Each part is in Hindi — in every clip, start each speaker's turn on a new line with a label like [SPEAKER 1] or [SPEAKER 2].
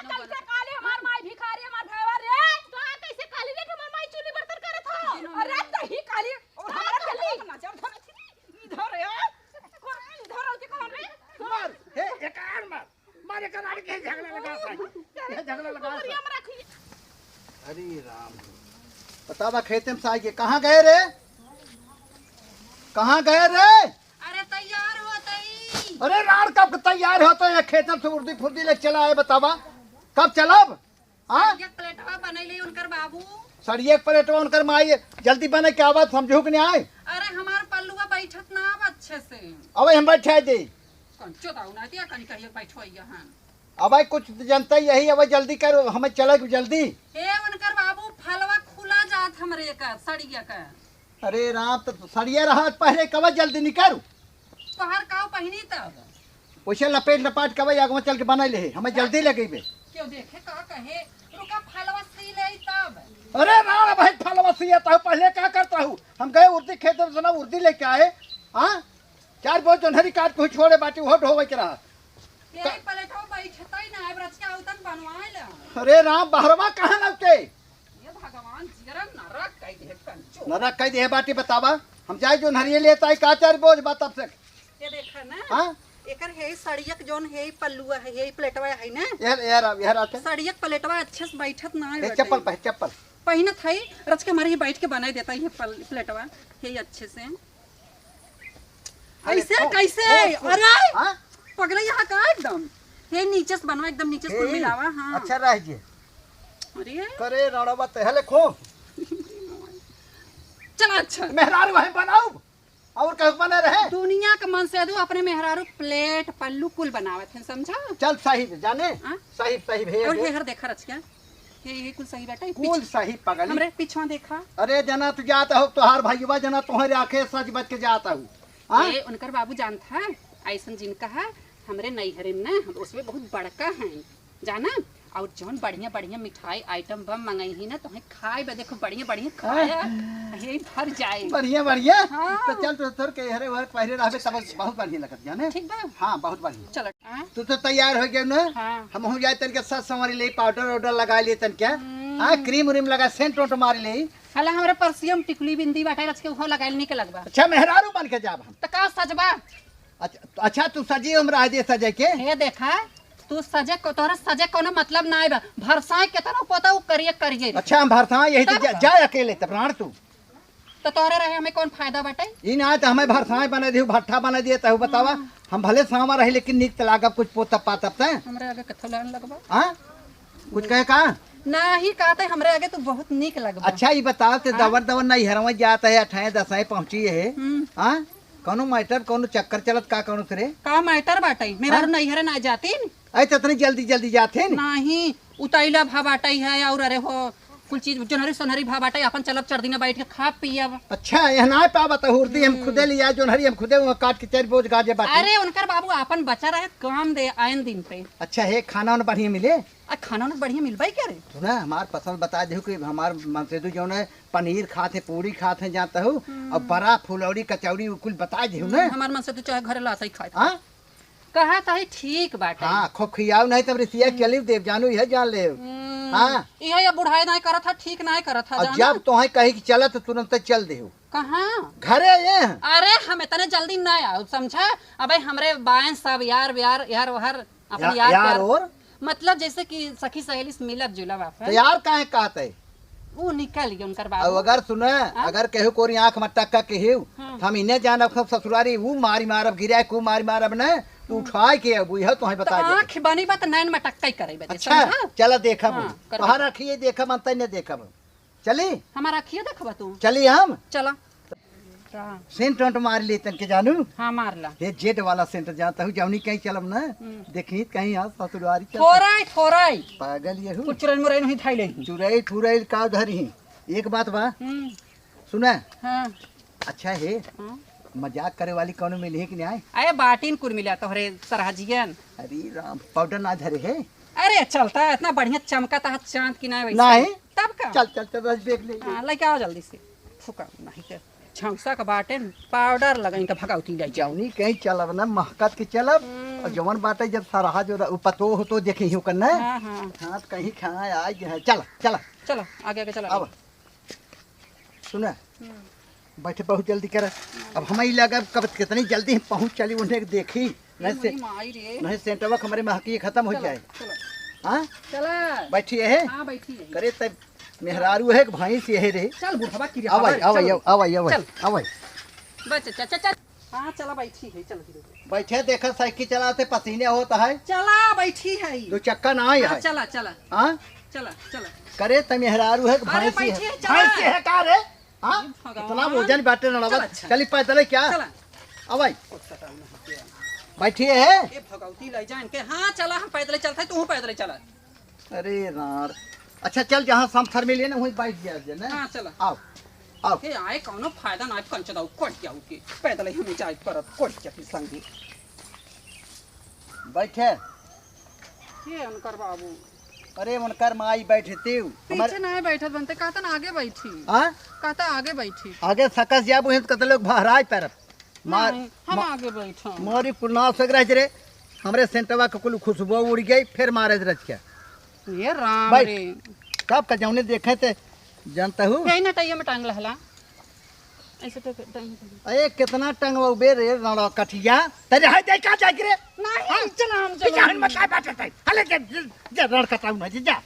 [SPEAKER 1] कल से काले हमार माई भिखारी हमार भैया रे तो आ कैसे काली रे हमार माई चूल्ही बर्तन करत हो अरे तही काली और हमारा जल्दी नजर धर इधर है इधर आके कहां रे
[SPEAKER 2] मार हे एक आर मार मारे कराड़ के झगड़ा लगा ये झगड़ा लगा
[SPEAKER 1] हमरा रखी
[SPEAKER 2] अरे राम बतावा खेते में साई के कहां गए रे कहां गए रे
[SPEAKER 1] अरे तैयार हो तई
[SPEAKER 2] अरे राड़ कब तैयार होता है खेतम से उर्दी फुर्दी ले चला है बतावा कब चलब हां
[SPEAKER 1] एक प्लेटवा बनैले उनकर बाबू
[SPEAKER 2] सड़िए प्लेटवा उनकर माई जल्दी बने क्या बात समझू कि नहीं आए
[SPEAKER 1] अरे हमार पल्लुआ बैठत ना अब अच्छे से
[SPEAKER 2] अब हम बैठे दे
[SPEAKER 1] कंचो दाऊ ना दिया कनी कहियो बैठो यहां
[SPEAKER 2] अब कुछ जनता यही अब जल्दी करो हमें चले जल्दी
[SPEAKER 1] हे उनकर बाबू फलवा खुला जात हमरे का सड़िया का
[SPEAKER 2] अरे राम तो सड़िए रहा पहले कब जल्दी निकल
[SPEAKER 1] तोहर काव पहिनी तब
[SPEAKER 2] वैसे लपेट लपाट कब आगे चल के बना ले हमें जल्दी लगे
[SPEAKER 1] क्यों देखे का कहे रुका फलवा सी ले तब
[SPEAKER 2] अरे राम भाई फलवा सियाता हूँ पहले क्या करता हूँ हम गए उर्दी खेत में सुना उर्दी लेके आए हाँ 4 बहुत जोनहरी काट को छोड़े बाटी वो ढोवे के रहा
[SPEAKER 1] यही प्लेटवा बैठता ही ना ब्रज के उतन बनवाइला
[SPEAKER 2] अरे राम बहरवा कहाँ लगते
[SPEAKER 1] ये भगवान जीरा नरक कह दे कंचो
[SPEAKER 2] नरक कह दे बाटी बतावा हम जाए जो नरिये लेता है का 4 बोझ बात अब से
[SPEAKER 1] ये देखा ना
[SPEAKER 2] हाँ
[SPEAKER 1] एकर है सड़ियक जोन है पल्लुआ है प्लेटवा है ना
[SPEAKER 2] यार आके
[SPEAKER 1] सड़ियक प्लेटवा अच्छे से बैठत ना
[SPEAKER 2] ये चप्पल पहन चप्पल
[SPEAKER 1] पहिनत है रच के हमारे ही बैठ के बनाई देता है प्लेटवा है अच्छे से ऐसे कैसे अरे
[SPEAKER 2] हाँ
[SPEAKER 1] पगला यहाँ का एकदम हे नीचे से बनवा एकदम नीचे से कुल मिलावा हाँ
[SPEAKER 2] अच्छा रह जे
[SPEAKER 1] अरे
[SPEAKER 2] करे राणवा तहले खो
[SPEAKER 1] चला अच्छा
[SPEAKER 2] मेहरारू वहीं बनाऊ और कहीं बने रहे
[SPEAKER 1] दुनिया का मन से दो अपने मेहरारू प्लेट पल्लू कुल बनावत है समझा
[SPEAKER 2] चल सही जाने
[SPEAKER 1] हाँ?
[SPEAKER 2] सही सही भेज
[SPEAKER 1] और
[SPEAKER 2] दे।
[SPEAKER 1] ये हर देखा रच क्या ये कुल सही बेटा
[SPEAKER 2] कुल सही पगली
[SPEAKER 1] हमरे पीछवा देखा
[SPEAKER 2] अरे जना तू जाता हो तोहार भाईवा जना तुम्हारे आंखें सच बच के जाता हूँ हाँ
[SPEAKER 1] ये उनकर बाबू जानता है ऐसा जिनका है हमरे नैहरे में ना हम उसमें बहुत बड़का है जाना और जौन बढ़िया बढ़िया मिठाई आइटम बम मंगाई ही ना तुम्हें खाए बे देखो बढ़िया बढ़िया खाया यही भर जाए
[SPEAKER 2] बढ़िया बढ़िया
[SPEAKER 1] हाँ।
[SPEAKER 2] तो चल तो तोर के हरे वर पहले रहबे तब बहुत बढ़िया लगत जाने
[SPEAKER 1] ठीक बा
[SPEAKER 2] हाँ बहुत बढ़िया
[SPEAKER 1] चलो हाँ
[SPEAKER 2] तू तो तैयार हो गया ना
[SPEAKER 1] हाँ।
[SPEAKER 2] हम हो जाए तनके साथ संवारी ले पाउडर वाउडर लगा लिए तनके हाँ क्रीम उरीम लगा सेंट वोट मार ले
[SPEAKER 1] हला हमरे परसियम टिकली बिंदी बाटे रच के हो लगाइल निकल लगबा
[SPEAKER 2] अच्छा मेहरारू बन के जाब हम
[SPEAKER 1] त का सजबा
[SPEAKER 2] अच्छा तू सजी हमरा दे सजे के
[SPEAKER 1] हे देखा तू सजे को तोरा सजे कोनो मतलब ना आइबा भरसाए के तना पता वो करिए
[SPEAKER 2] अच्छा हम भरसा यही तो
[SPEAKER 1] तब
[SPEAKER 2] जाए अकेले तब प्राण तू
[SPEAKER 1] तो तोरे रहे हमें कौन फायदा बाटे
[SPEAKER 2] ई ना तो हमें भरसाए बना दियो भट्ठा बना दिए तहु बतावा हम भले सामा रहे लेकिन निक त लागब कुछ पोता पातब त
[SPEAKER 1] हमरे आगे कथो लान लगबा
[SPEAKER 2] हां कुछ कहे का
[SPEAKER 1] नाही कहते हमरे आगे तू बहुत नीक लगबा
[SPEAKER 2] अच्छा ये बताओ ते दवर दवर नहीं हरवा जाता है 28 10 पहुंची है हां कोनो मैटर कोनो चक्कर चलत का कोनो तरे
[SPEAKER 1] का मैटर बाटे मेरा नैहरे ना जातीन
[SPEAKER 2] ऐ तो इतनी जल्दी जल्दी जाते न
[SPEAKER 1] नहीं उतैला भा बाटे है और अरे हो कुल चीज जोनहरी सोनहरी भा बाटे अपन चलब चढ़ दिन बैठ के खा पियब
[SPEAKER 2] अच्छा यह ना पावा तो हुर्दी हम खुदे लिया जो हरी हम खुदे वहाँ काट के 4 बोझ गाजे बाटे
[SPEAKER 1] अरे उनकर बाबू अपन बचा रहे काम दे आयन दिन पे
[SPEAKER 2] अच्छा है खाना उन्हें बढ़िया मिले
[SPEAKER 1] आ खाना ना बढ़िया मिलबाई क्या रे
[SPEAKER 2] तो ना हमार पसंद बता दे कि हमार मनसेदू जो है पनीर खाते पूरी खाते जाता हूँ और बड़ा फुलौड़ी कचौड़ी कुल बता दे ना
[SPEAKER 1] हमार मन से तू चाहे घरे लासा ही खाए
[SPEAKER 2] हाँ
[SPEAKER 1] कहा था ठीक बाटे
[SPEAKER 2] हाँ खो खियाओ नहीं तब रिसिया चली देव जानू यह जान ले हाँ
[SPEAKER 1] यह या बुढ़ाई नहीं करत था ठीक नहीं करत था
[SPEAKER 2] और
[SPEAKER 1] जाना
[SPEAKER 2] जब तो कही कि चला तो तुरंत चल दे
[SPEAKER 1] कहाँ
[SPEAKER 2] घरे ये
[SPEAKER 1] अरे हम इतने जल्दी ना आओ समझा अबे हमरे बाएं सब यार यार यार वहर अपने यार
[SPEAKER 2] यार
[SPEAKER 1] प्यार
[SPEAKER 2] और
[SPEAKER 1] मतलब जैसे कि सखी सहेली से मिलब जुलब
[SPEAKER 2] तो
[SPEAKER 1] आपन
[SPEAKER 2] यार काहे कहते
[SPEAKER 1] वो निकल गया उनकर
[SPEAKER 2] अब
[SPEAKER 1] बाबू
[SPEAKER 2] अगर सुने अगर केहू कोरी आंख में टक्का के हिउ
[SPEAKER 1] हाँ।
[SPEAKER 2] हम इन्हें जानब सब ससुरारी वो मारी मारब गिरा को मारी मारब न तू उठाए के अब यह तो
[SPEAKER 1] तो
[SPEAKER 2] बता दे
[SPEAKER 1] आँख बनी बात नैन में टक्का ही करे बे
[SPEAKER 2] अच्छा
[SPEAKER 1] समझा
[SPEAKER 2] चला देखब
[SPEAKER 1] हाँ, कर
[SPEAKER 2] बाहर रखिए देखब अंत न देखब चली
[SPEAKER 1] हमारा अखिया देखबा तू
[SPEAKER 2] चली हम
[SPEAKER 1] चला
[SPEAKER 2] सेंट टंट मार ली तन के जानू
[SPEAKER 1] हाँ मारला
[SPEAKER 2] ये जेट वाला सेंटर जानता हूँ जवनी कहीं चलब न देखी कहीं यहाँ ससुरारी चल
[SPEAKER 1] थोराई थोराई
[SPEAKER 2] पागल ये हूँ
[SPEAKER 1] कुछ चुरन मुरन नहीं थाई ले
[SPEAKER 2] चुरई ठुरई का धरी एक बात बा सुना
[SPEAKER 1] हाँ
[SPEAKER 2] अच्छा है
[SPEAKER 1] हाँ
[SPEAKER 2] मजाक करे वाली कौन मिली है कि नहीं आए
[SPEAKER 1] अरे बाटीन कुल मिला तोहरे सरहजियन
[SPEAKER 2] अरे राम पाउडर ना धरे है
[SPEAKER 1] अरे चलता है इतना बढ़िया चमका था चांद की ना वैसे
[SPEAKER 2] नहीं
[SPEAKER 1] तब का
[SPEAKER 2] चल चल चल रस देख ले
[SPEAKER 1] हाँ लेके आओ जल्दी से फुका नहीं के झंसा का बाटे पाउडर लगाई का भगाउती जाई
[SPEAKER 2] जौनी कहीं चलब ना महकत के चलब और जवन बाटे जब सराहा जो पतो हो तो देखे ही करना है।
[SPEAKER 1] हाँ हाँ
[SPEAKER 2] हाँ तो कहीं खाए आज है। चला चला
[SPEAKER 1] चलो आगे आगे चलो
[SPEAKER 2] अब सुना बैठे बहुत जल्दी कर। अब हमें लगा कब कितनी जल्दी हम पहुंच चली उन्हें देखी नहीं से
[SPEAKER 1] माई रे
[SPEAKER 2] नहीं सेंटवा हमारे महकी खत्म हो जाए।
[SPEAKER 1] चलो
[SPEAKER 2] हाँ
[SPEAKER 1] चला
[SPEAKER 2] बैठी है
[SPEAKER 1] हाँ बैठी है
[SPEAKER 2] करे तब मेहरारू है भाई से है रे।
[SPEAKER 1] चल बुढ़वा की
[SPEAKER 2] आवई आवई आवई आवई
[SPEAKER 1] चल।
[SPEAKER 2] आवई
[SPEAKER 1] बच चल चल चल हाँ चला बैठी है चल
[SPEAKER 2] बैठे देखा साइकिल चलाते पसीने होता है
[SPEAKER 1] चला बैठी है
[SPEAKER 2] दो चक्का ना आई
[SPEAKER 1] हाँ,
[SPEAKER 2] है।
[SPEAKER 1] चला चला
[SPEAKER 2] हाँ
[SPEAKER 1] चला चला
[SPEAKER 2] करे तब मेहरारू है भाई से
[SPEAKER 1] बैठी
[SPEAKER 2] है
[SPEAKER 1] है, चला।
[SPEAKER 2] भाई से है का रे। हाँ
[SPEAKER 1] भगवान।
[SPEAKER 2] इतना वजन बाटे ना
[SPEAKER 1] चल, अच्छा।
[SPEAKER 2] चली पैदल क्या
[SPEAKER 1] चला
[SPEAKER 2] आवई बैठी है।
[SPEAKER 1] ए भगवती ले जान के हाँ चला हम पैदल चलते हैं, तू पैदल चला
[SPEAKER 2] अरे यार अच्छा चल जहाँ समथर मिले ना वहीं बैठ गया ना।
[SPEAKER 1] हाँ चला
[SPEAKER 2] आओ आओ
[SPEAKER 1] के आए कौनो फायदा ना कंच दाऊ कोट जाऊ के पैदल ही हम जाए परत कोट के फिर संगी
[SPEAKER 2] बैठे।
[SPEAKER 1] ये उनकर बाबू
[SPEAKER 2] अरे उनकर माई बैठती
[SPEAKER 1] पीछे ना बैठत बनते कहता ना आगे बैठी
[SPEAKER 2] हाँ
[SPEAKER 1] कहता आगे बैठी
[SPEAKER 2] आगे सकस जाबू हैं तो कत लोग बहराज पैर मार
[SPEAKER 1] नहीं, हम आगे बैठा
[SPEAKER 2] मारी पुरना सग रह रे हमरे सेंटवा के कुल खुशबू उड़ गई फिर मारे रच के
[SPEAKER 1] ये राम
[SPEAKER 2] बैठ।
[SPEAKER 1] रे
[SPEAKER 2] कब का जौने देखे थे जानता हूँ।
[SPEAKER 1] यही ना टाइम में टांग लहला ऐसे तो टांग
[SPEAKER 2] अरे कितना टंगवा बे रे लड़ा कठिया तेरे हाय दे का जाके रे
[SPEAKER 1] नहीं चला हम
[SPEAKER 2] जान
[SPEAKER 1] चलो
[SPEAKER 2] मत बात है हले जे रड़ कटाऊ ना जा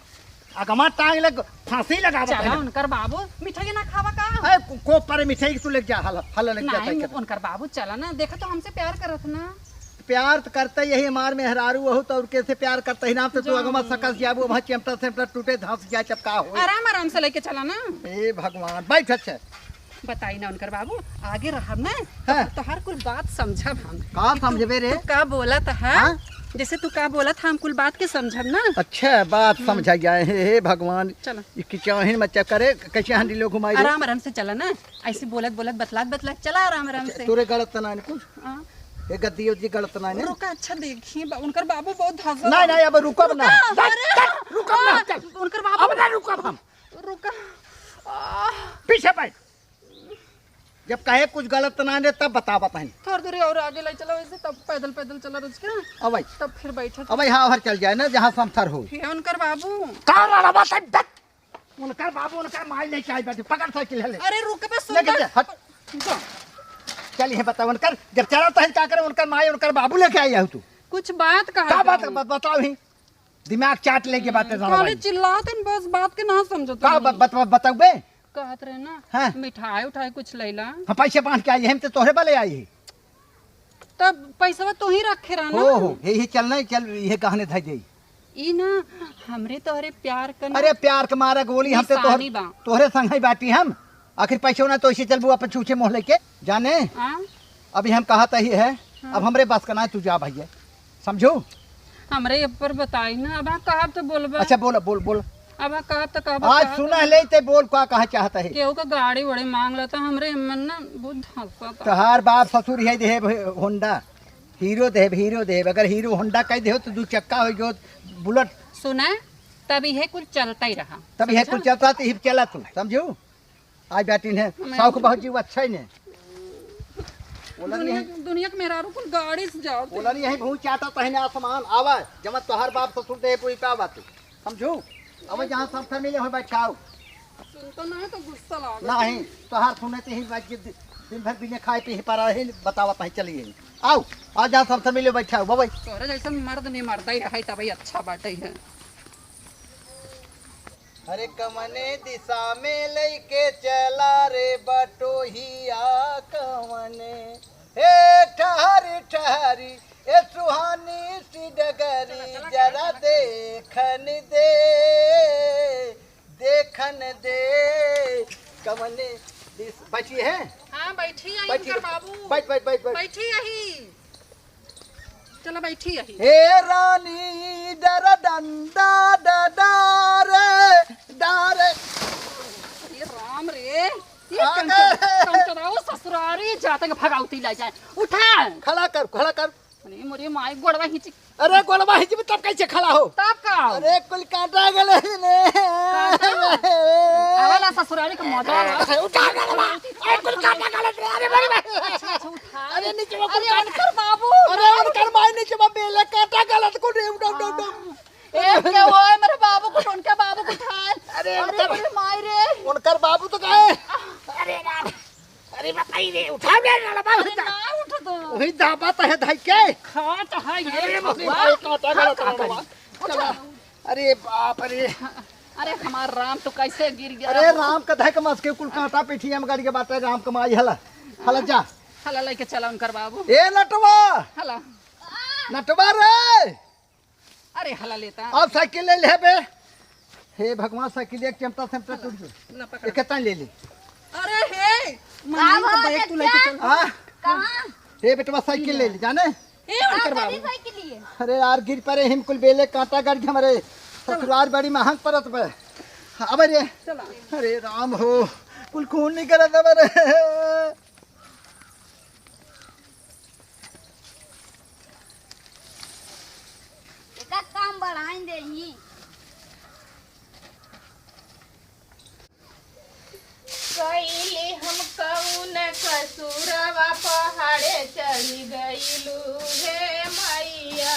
[SPEAKER 2] अगमा टांग लग फांसी लगा
[SPEAKER 1] चला उनकर बाबू मिठाई ना खावा का
[SPEAKER 2] ए को पर मिठाई तू ले जा हल हल लग जाता
[SPEAKER 1] नहीं
[SPEAKER 2] है।
[SPEAKER 1] उनकर बाबू चला ना देखा तो हमसे प्यार करत ना
[SPEAKER 2] प्यार तो करता यही हमार में हरारू हो तो और कैसे प्यार करता ही ना तो तू अगमा सकस जाबू वहां चमटा सेमटा टूटे धंस जाए चपका हो।
[SPEAKER 1] आराम आराम से लेके चला ना
[SPEAKER 2] ए भगवान बैठ अच्छा
[SPEAKER 1] बताई ना उनकर बाबू आगे रहा ना
[SPEAKER 2] हाँ।
[SPEAKER 1] तो हर कुल बात समझब हम
[SPEAKER 2] का समझबे रे।
[SPEAKER 1] तू का बोला था
[SPEAKER 2] हाँ?
[SPEAKER 1] जैसे तू का बोला था हम कुल बात के समझब ना
[SPEAKER 2] अच्छा बात समझा गया है। हे भगवान
[SPEAKER 1] चलो
[SPEAKER 2] इसकी चाहे मच्चा करे कैसे हंडी लोग घुमाई दे।
[SPEAKER 1] आराम आराम से चला ना ऐसे बोलत बोलत बतलात बतलात चला आराम आराम से
[SPEAKER 2] तोरे गलत ना है कुछ
[SPEAKER 1] हाँ।
[SPEAKER 2] ये गद्दी उद्दी गलत ना है।
[SPEAKER 1] रुका अच्छा देखिए उनकर बाबू बहुत हंसा
[SPEAKER 2] नहीं नहीं अब रुकब ना
[SPEAKER 1] अरे,
[SPEAKER 2] रुकब ना चल
[SPEAKER 1] उनकर बाबू
[SPEAKER 2] अब ना रुकब हम
[SPEAKER 1] रुका आह,
[SPEAKER 2] पीछे बैठ जब कहे कुछ गलत ना है तब बता बताएं।
[SPEAKER 1] थोड़ी दूरी और आगे ले चलो ऐसे तब पैदल पैदल चला रुक के
[SPEAKER 2] अब भाई
[SPEAKER 1] तब फिर बैठे
[SPEAKER 2] अब यहाँ हर चल जाए ना जहाँ समथर हो।
[SPEAKER 1] ये उनकर बाबू
[SPEAKER 2] उनकर बाबू उनकर माई नहीं चाहिए बैठे पकड़ साइकिल है ले
[SPEAKER 1] अरे रुक बे सुन
[SPEAKER 2] लेके जा, हट
[SPEAKER 1] जा।
[SPEAKER 2] चल ये बता उनकर जब चला तो क्या करे उनकर माई उनकर बाबू लेके आई है तू
[SPEAKER 1] कुछ बात
[SPEAKER 2] का
[SPEAKER 1] कहा
[SPEAKER 2] बात बताओ ही दिमाग चाट लेके बातें
[SPEAKER 1] खाली चिल्लाते बस बात के ना समझो
[SPEAKER 2] का
[SPEAKER 1] तुम
[SPEAKER 2] बताओ बे।
[SPEAKER 1] कहत रहे ना
[SPEAKER 2] हाँ।
[SPEAKER 1] मिठाई उठाई कुछ लैला
[SPEAKER 2] हम पैसे बांध के आई हम तो तोहरे वाले आई है।
[SPEAKER 1] तब पैसा तो ही रखे रहा ना
[SPEAKER 2] हो यही चलना चल ये कहने था दे
[SPEAKER 1] ई ना हमरे तोहरे प्यार कर
[SPEAKER 2] अरे प्यार के मारा गोली हम तो
[SPEAKER 1] निशानी बा।
[SPEAKER 2] तोहरे संग ही बाटी हम आखिर पैसे होना तो इसे चलबू अपन छूछे मोह लेके जाने
[SPEAKER 1] हाँ?
[SPEAKER 2] अभी हम कहता ही है। अब हमरे बस का ना तू जा भैया समझो।
[SPEAKER 1] हमरे ऊपर बताई ना अब कहा तो बोलबा
[SPEAKER 2] अच्छा बोल बोल बोल
[SPEAKER 1] अब कहा तो कहा
[SPEAKER 2] आज सुना ले ते बोल का कहा चाहता है।
[SPEAKER 1] केहू का गाड़ी वड़ी मांग लेता हमरे मन ना बहुत हंसा था
[SPEAKER 2] तहार बाप ससुर है दे होंडा हीरो दे अगर हीरो होंडा कह दे तो दू चक्का हो गयो बुलेट
[SPEAKER 1] सुना तभी है कुछ चलता ही रहा
[SPEAKER 2] तब यह कुछ चलता तो हिप चला तू समझू। आज बैठी ने शौक बहुत जीव अच्छा ही ने
[SPEAKER 1] दुनिया के मेहरारू कुल गाड़ी से जाओ
[SPEAKER 2] बोला नहीं यही बहुत चाहता पहने आसमान आवा जमा तोहर बाप ससुर दे पूरी का बात समझू। अब जहाँ समथर मिले हो बैठाओ
[SPEAKER 1] सुनता ना तो गुस्सा लागे
[SPEAKER 2] नहीं तोहार सुने ते ही दिन भर बिना खाए पी पा रहे बतावा पही चलिए आओ आज जहाँ समथर मिले बैठाओ बाबा
[SPEAKER 1] तोरे जैसा मर्द नहीं मरता ही रहा तभी अच्छा बाटे है।
[SPEAKER 2] अरे कमने दिशा में लेके चला रे बटोहिया कमने हे ठहरी ठहरी ए सुहानी सी डगरी जरा देखन दे कमने बैठी है।
[SPEAKER 1] हाँ बैठी आई
[SPEAKER 2] बैठी
[SPEAKER 1] उनकर बाबू
[SPEAKER 2] बैठ बैठ बैठ बैठ
[SPEAKER 1] बैठी यही चलो बैठी यही
[SPEAKER 2] हे रानी डर डंडा डारे
[SPEAKER 1] ये राम रे ये कंचराओ ससुरारी जाते के भगाउती ला जाए उठा
[SPEAKER 2] खड़ा कर
[SPEAKER 1] अरे मोरी माई गोड़वा हिची
[SPEAKER 2] अरे गोलवा हिज में तब कैसे खड़ा हो
[SPEAKER 1] तब का
[SPEAKER 2] अरे कुल काटा गले ने
[SPEAKER 1] आवाला ससुरारी का मजा
[SPEAKER 2] उठा गलवा कुल काटा गले अरे बड़ी
[SPEAKER 1] अच्छा उठा
[SPEAKER 2] अरे नीचे
[SPEAKER 1] अरे अनकर बाबू
[SPEAKER 2] अरे उनकर माई है नीचे में बेले काटा गलत को रे उठो उठो
[SPEAKER 1] ए क्या हुआ है मेरे बाबू को उनके बाबू को उठा
[SPEAKER 2] अरे
[SPEAKER 1] अरे माई रे
[SPEAKER 2] उनकर बाबू तो कहे अरे यार अरे बताई रे उठा दे ना बाबू
[SPEAKER 1] ना उठ दो
[SPEAKER 2] वही दाबत है धाई के
[SPEAKER 1] खाट है ये
[SPEAKER 2] काटा गलत चला अरे बाप रे
[SPEAKER 1] अरे हमार राम तो कैसे गिर गया
[SPEAKER 2] अरे राम का धाई के मस के कुल कांटा पीठिया में गाड़ी के बात राम कमाई हला हला जा
[SPEAKER 1] हला लेके चला उनकर बाबू
[SPEAKER 2] ए नटवा
[SPEAKER 1] हला
[SPEAKER 2] नटवा रे
[SPEAKER 1] अरे हला लेता
[SPEAKER 2] अब साइकिल ले ले बे हे भगवान साइकिल एक चमटा चमटा टूट गई
[SPEAKER 1] ना पकड़
[SPEAKER 2] कितना ले ली
[SPEAKER 1] अरे हे मम्मी तो बैग तू लेके चल
[SPEAKER 2] हां
[SPEAKER 3] कहां
[SPEAKER 2] हे बेटवा साइकिल ले ली जाने
[SPEAKER 1] ए उनकर बाबू
[SPEAKER 3] साइकिल लिए
[SPEAKER 2] अरे यार गिर परे हिमकुल बेले कांटा गाड़ी हमारे ससुराल बड़ी महंग परत पे अब रे
[SPEAKER 1] चला
[SPEAKER 2] अरे राम हो कुल खून नहीं करत हमारे
[SPEAKER 3] एका काम बढ़ाई देही
[SPEAKER 4] कइले हम कौन कसूरवा पहाड़े चढ़ी गइलू हे मैया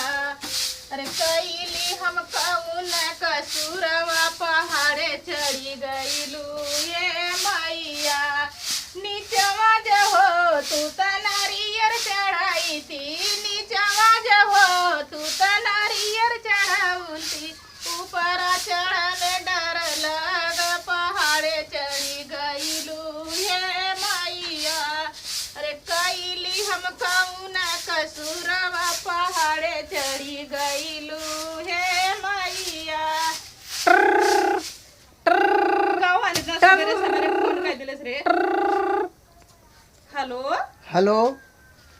[SPEAKER 4] अरे कइली हम कौन कसूरवा पहाड़े चढ़ी गइलू हे मैया नीचवा जहो तू त नारियर चढ़ाई थी नीचवा जहो तू त नारियर चढ़ाउती ऊपर चढ़ने डर लग पहाड़े चढ़ी गइलू हे मैया अरे कइली हम कौन कसूरवा पहाड़े चढ़ी गइलू हे मैया कौन इतना सवेरे सवेरे फोन कर दिलस रे हेलो
[SPEAKER 2] हेलो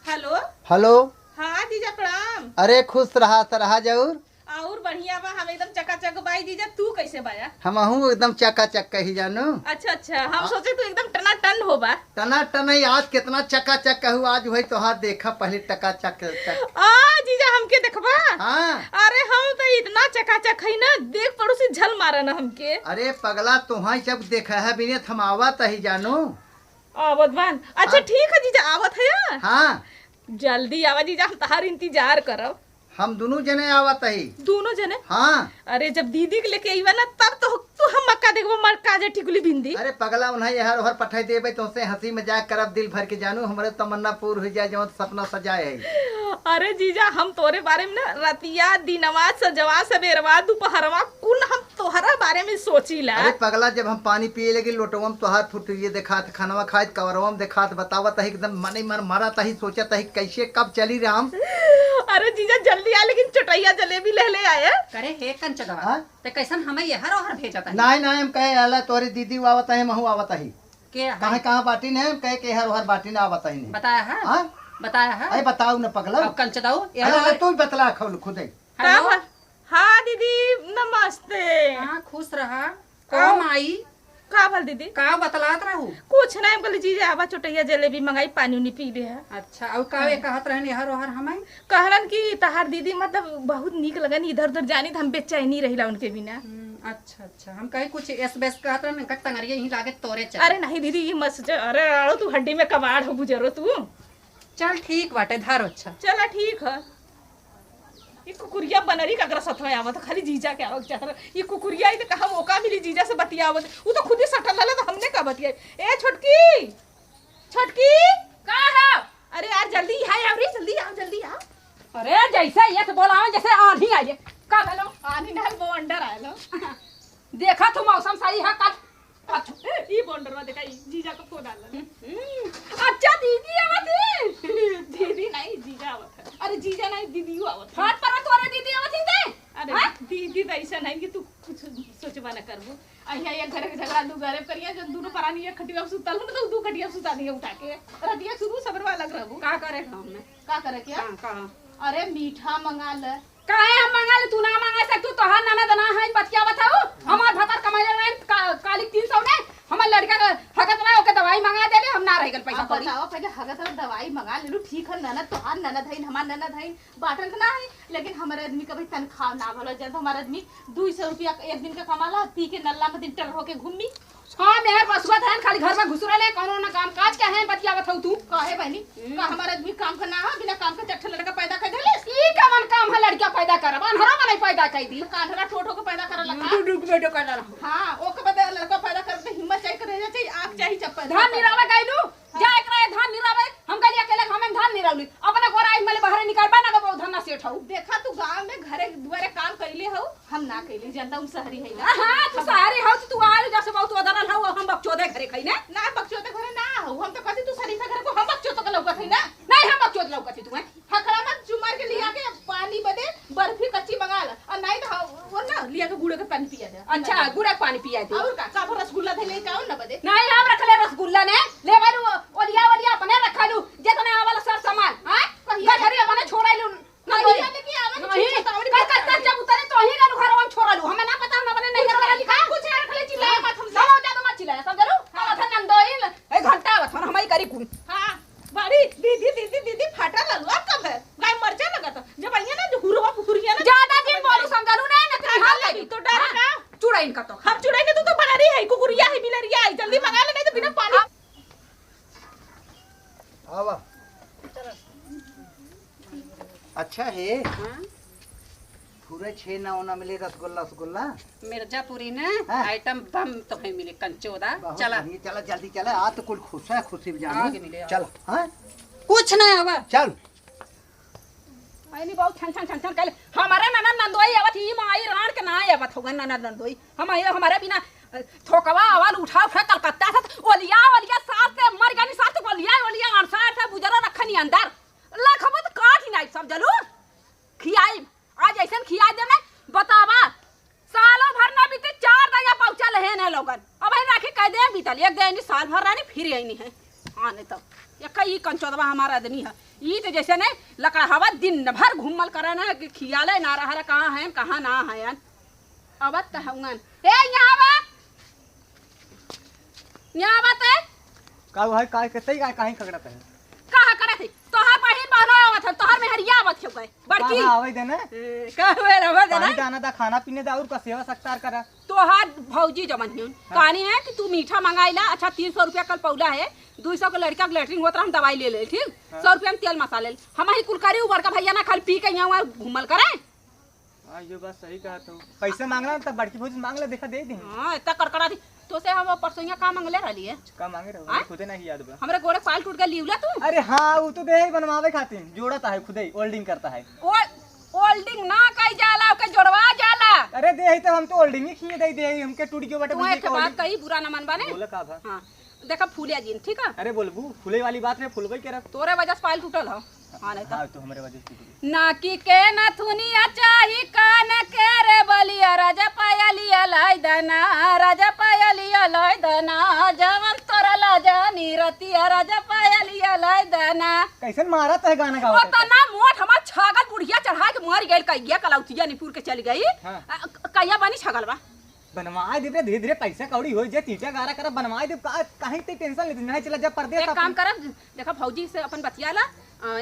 [SPEAKER 4] हेलो
[SPEAKER 2] हेलो
[SPEAKER 4] हाँ जीजा प्रणाम
[SPEAKER 2] अरे खुश रहा तरहा जरूर
[SPEAKER 4] और बढ़िया बा हम एकदम चकाचक बाई जीजा तू कैसे बाया
[SPEAKER 2] हम एकदम चकाचक कही जानू
[SPEAKER 4] अच्छा अच्छा हम सोचे तू एकदम टना टन हो बा
[SPEAKER 2] तना टनई आज कितना चकाचक कहू आज वही तोहार देखा पहले टकाचक चक
[SPEAKER 4] आ जीजा हमके देखबा
[SPEAKER 2] हाँ
[SPEAKER 4] अरे हम तो इतना चकाचक है ना देख पड़ोसी झल मारा ना हमके
[SPEAKER 2] अरे पगला तुम्हारी सब देखा है बिने हम आवत ही जानू
[SPEAKER 4] आवत बान अच्छा ठीक है जीजा आवत है
[SPEAKER 2] हाँ
[SPEAKER 4] जल्दी आवा जीजा हम तहार इंतजार करब
[SPEAKER 2] हम दोनों जने आवत ही
[SPEAKER 4] दोनों जने
[SPEAKER 2] हाँ
[SPEAKER 4] अरे जब दीदी के लेके आईवा ना तब तो हम मक्का देखबो मक्का जे ठिकुली भिंदी
[SPEAKER 2] अरे पगला उन्हें हर हर पठाई देबे तो से हंसी मजाक करब दिल भर के जानू हमारे तमन्ना पूर्ण हो जाए जो सपना सजाए है
[SPEAKER 4] अरे जीजा हम तोरे बारे में ना रतिया दिनवा सजवा सबेरवा दोपहरवा कुल हम तोहरा बारे में सोचीला
[SPEAKER 2] अरे पगला जब हम पानी पिए लगे लोटवम तोहार फुटरिए देखात खानवा खात कवरवम देखात बतावत है एकदम मने मन मारत है सोचत है कैसे कब चली रे हम
[SPEAKER 4] अरे जीजा जल्दी आ लेकिन चटैया जलेबी ले आए
[SPEAKER 1] करे हे कंचदवा
[SPEAKER 2] हाँ?
[SPEAKER 1] ते कैसन हमें यहर और भेजत है
[SPEAKER 2] नहीं नहीं हम कहे आला तोरी दीदी आवत है महू आवत है
[SPEAKER 1] के
[SPEAKER 2] कहाँ कहाँ बाटी ने हम कहे के हर हर बाटी ने आवत है
[SPEAKER 1] बताया है
[SPEAKER 2] हाँ
[SPEAKER 1] बताया है
[SPEAKER 2] अरे बताओ न पगला
[SPEAKER 1] अब कंचदाऊ
[SPEAKER 2] अरे तू बतला खोल खुदे
[SPEAKER 1] हेलो
[SPEAKER 4] हाँ दीदी नमस्ते
[SPEAKER 1] हाँ खुश रहा कौन आई
[SPEAKER 4] का भल दीदी
[SPEAKER 1] का बतलात रहू
[SPEAKER 4] कुछ नहीं बोले जीजा आवा चटैया जलेबी मंगाई पानी उनी पी ले है
[SPEAKER 1] अच्छा और का वे कहत रहन यहर ओहर हमें
[SPEAKER 4] कहलन कि तहार दीदी मतलब बहुत नीक लगन इधर उधर जानी तो हम बेचैनी रहिला उनके बिना
[SPEAKER 1] अच्छा अच्छा हम कहे कुछ एस बेस कहत रहन कट टंगरिया यहीं लागे तोरे चल
[SPEAKER 4] अरे नहीं दीदी ये मत अरे अड़ो तू हड्डी में कबाड़ हो गुजरो तू
[SPEAKER 1] चल ठीक बाटे धारो अच्छा
[SPEAKER 4] चला ठीक है ये कुकुरिया बनरी का अगर सतवा आवत खाली जीजा के आवत चाहत ये कुकुरिया ही तो कहा मौका मिली जीजा से बतियावत वो तो खुद ही सटल रहला तो हमने का बतिया ए छोटकी छोटकी का है अरे यार जल्दी यहाँ आओ रे जल्दी आओ जल्दी आओ
[SPEAKER 1] अरे जैसे ये तो बोलाओ जैसे आंधी आ जाए
[SPEAKER 4] का भेलो आनी नाल वो अंडर आयलो
[SPEAKER 1] देखा तू मौसम सही है कल
[SPEAKER 4] अच्छा ई बॉन्डर में देखा जीजा को फोन आला
[SPEAKER 1] अच्छा दीदी आवत है
[SPEAKER 4] दीदी नहीं जीजा आवत है अरे जीजा नहीं दीदी आवत है
[SPEAKER 1] हाथ पर तोरे दीदी आवत है
[SPEAKER 4] अरे दीदी तो ऐसा नहीं कि तू कुछ सोचबा न करबू अहिया ये घर के झगड़ा दू गरीब करिया जो दोनों परानी एक खटिया सुतल हूं तो दू खटिया सुता दिए उठा के रतिया शुरू सबरवा लग रहबू
[SPEAKER 1] का करे हमने
[SPEAKER 4] का करे क्या
[SPEAKER 1] का
[SPEAKER 4] अरे मीठा मंगा ले
[SPEAKER 1] काहे हम मंगा ले तू ना मंगा सक तू तोहार ननद ना है बतिया बताओ हमार भतर कमाइले नहीं काली 300 ने हमर लड़का का हगत ना ओके दवाई मंगा देले हम ना रह गल पैसा पड़ी
[SPEAKER 4] बताओ पहले हगत वाला दवाई मंगा ले लू ठीक है ननद तोहार ननद है हमार ननद है बाटल ना है लेकिन हमारे आदमी का भाई तनख्वाह ना भलो जब हमारा आदमी 200 रुपया एक दिन का कमाला पी के नल्ला में दिन टर होके घूमी
[SPEAKER 1] हाँ मेहर बसुआ था खाली घर में घुस रहे कोनो ना काम काज क्या है बतियावत हो तू
[SPEAKER 4] काहे बहनी का हमारा आदमी काम करना है बिना काम के चट्ठा लड़का पैदा कर देले
[SPEAKER 1] ई कवन काम है लड़का पैदा करब अनहरा में नहीं पैदा कर दी
[SPEAKER 4] कांधरा ठोठो को पैदा कर लगा
[SPEAKER 1] डुक बेटो कर रहा
[SPEAKER 4] हां ओके बदे लड़का पैदा करते हिम्मत चाहिए करे चाहिए आग चाहिए चप्पल
[SPEAKER 1] धान निरावा गाइलू जा एकरा धान निरावे हम गली अकेले हमें धान निरावली अपने गोरा आई मले बाहर निकालबा ना गबो धान ना सेठ हो
[SPEAKER 4] देखा तू गांव में घरे दुआरे काम कइले हो हम ना कइले जनता हम शहरी है ना
[SPEAKER 1] हां तू सारी हो तू आ जैसे बहुत अदरल हो हम बकचोदे घरे खइने
[SPEAKER 4] ना बकचोदे घरे ना हो हम तो कहती तू शरीफा घर को हम बकचोद के लौकत है ना
[SPEAKER 1] नहीं हम बकचोद लौकती तू
[SPEAKER 4] हकड़ा मत जुमार के लिया के पानी बदे बर्फी कच्ची मंगा ला और नहीं तो वो ना लिया के गुड़ के पानी पिया दे
[SPEAKER 1] अच्छा गुड़ा पानी पिया दे
[SPEAKER 4] और का वो रसगुल्ला दे ले का ना बदे
[SPEAKER 1] नहीं हम रखले रसगुल्ला ने ले बारू ओलिया ओलिया अपने रखलू जेतने आवल सर सामान हां कहिया घरे अपने छोड़ाइलू
[SPEAKER 4] नहीं यानी कि आवे
[SPEAKER 1] नहीं का करता जब उतरे तो ही गलू घर हम छोड़लू हमें ना पता हम अपने नहीं घर लिखा
[SPEAKER 4] कुछ रखले चिल्लाए मत हम
[SPEAKER 1] सब ज्यादा मत चिल्लाए समझलू हम अथन नंदोइल ए घंटा बथन हमई करी कुन
[SPEAKER 4] हां बड़ी दीदी फाटा ललवा कब है गाय मर जा लगा तो जब आइए ना जो हुरवा हुरिया ना
[SPEAKER 1] ज्यादा दिन बोलू समझलू नहीं ना तेरी हाल लगी
[SPEAKER 4] तो डर का
[SPEAKER 1] चुड़ैन का तो
[SPEAKER 4] हम चुड़ाई ने तू बना रही है कुकुरिया है बिलरिया है जल्दी मंगा ले नहीं तो बिना पानी
[SPEAKER 2] आवा अच्छा है
[SPEAKER 1] हां
[SPEAKER 2] पूरे 6 ना होना मिले रसगुल्ला रसगुल्ला
[SPEAKER 1] मिर्जापुरी ना
[SPEAKER 2] हाँ।
[SPEAKER 1] आइटम बम तो है मिले कंचोदा
[SPEAKER 2] बहुत
[SPEAKER 1] चला
[SPEAKER 2] बढ़िया, चला जल्दी चला आ तो कुल खुश है खुशी भी
[SPEAKER 1] आगे मिले,
[SPEAKER 2] जाना चल हाँ
[SPEAKER 1] कुछ नहीं हवा
[SPEAKER 2] चल
[SPEAKER 1] आईनी बहुत छन कहले हमारा नाना नंदोई आवत ही माई राण के ना आवत होगा नाना नंदोई हम हमारे बिना ठोकवा आवाज उठा उठा कलकत्ता से ओलिया साथ से मर गनी साथ ओलिया अनसा से बुजरा रखनी अंदर लखबत काट ही नहीं समझलू खियाई आज ऐसन खियाई दे ना बतावा सालों भर ना बीते 4 दिन पहुंचल है ना लोगन अब है राखी कह दे बीतल एक दिन साल भर रानी फिर आई नहीं है हां नहीं तो ये कई कंचोदवा हमारा आदमी है ई तो जैसे ने लकड़ा हवा दिन भर घूमल करे ना कि खियाले ना रहा कहां है कहां ना है अब कहूंगन ए यहां बा यहां बात है
[SPEAKER 5] का भाई का कतई का काहे खगड़त है
[SPEAKER 1] कहां करे थी तोहर बहिन बहनो आवत है तोहर मेहरिया आवत है गए बड़की
[SPEAKER 5] कहां आवे देना
[SPEAKER 1] कहवे रवा देना
[SPEAKER 5] पानी दाना दा खाना पीने दा और का सेवा सत्कार करा
[SPEAKER 1] तोहार भौजी जमन हिन कहानी है कि तू मीठा मंगाइला अच्छा 300 रुपया कल पौला है 200 के लड़का के लेटरिन होत हम दवाई ले ले ठीक 100 रुपया में तेल मसाले हम ही कुलकारी ऊपर का भैया ना खाली पी के यहाँ घूमल करे
[SPEAKER 5] हां ये बात सही कहा तू पैसे मांगला तब बड़की भौजी मांग ले देखा दे दी
[SPEAKER 1] हां इतना करकरा दी तो से हम परसों का मांगले रहली है
[SPEAKER 5] का मांगे रहो खुदे नहीं याद बा
[SPEAKER 1] हमरे गोड़े पाल टूट के लीवला तू
[SPEAKER 5] अरे हां वो तो दे बनवावे खातिर जोड़ता है खुदे होल्डिंग करता है
[SPEAKER 1] होल्डिंग ना कई जाला के जोड़वा जाला
[SPEAKER 5] अरे दे तो हम तो होल्डिंग ही खिए दे दे हमके टूट गयो बटे
[SPEAKER 1] तू एक बात कही बुरा ना मन बाने
[SPEAKER 5] बोला का भा
[SPEAKER 1] हां देखा फूलिया जीन ठीक है
[SPEAKER 5] अरे बोलबू फूले वाली बात रे फूलबई के रख
[SPEAKER 1] तोरे वजह से पाल टूटल हो हां नहीं
[SPEAKER 5] हां तो हमरे वजह से टूट
[SPEAKER 1] नाकी के नथुनिया चाही कान के रे बलिया राजा पायलिया लाई दना राजा पायलिया लाई दना जवन तोरा ला जानी रतिया राजा पायलिया लाई दना
[SPEAKER 5] कैसन मारत है गाना
[SPEAKER 1] ओ
[SPEAKER 5] गावत
[SPEAKER 1] त ना मोट हमार छागल बुढ़िया चढ़ा के मर गेल कहिया कलौतिया निपुर के चली गई
[SPEAKER 5] हाँ।
[SPEAKER 1] कहिया बनी छागल बा
[SPEAKER 5] बनवाए दे धीरे धीरे पैसा कौड़ी हो जे तीटा गारा कर बनवाए दे काहे ते टेंशन लेते नहीं चला जब परदेश
[SPEAKER 1] एक काम करब देखा फौजी से अपन बतियाला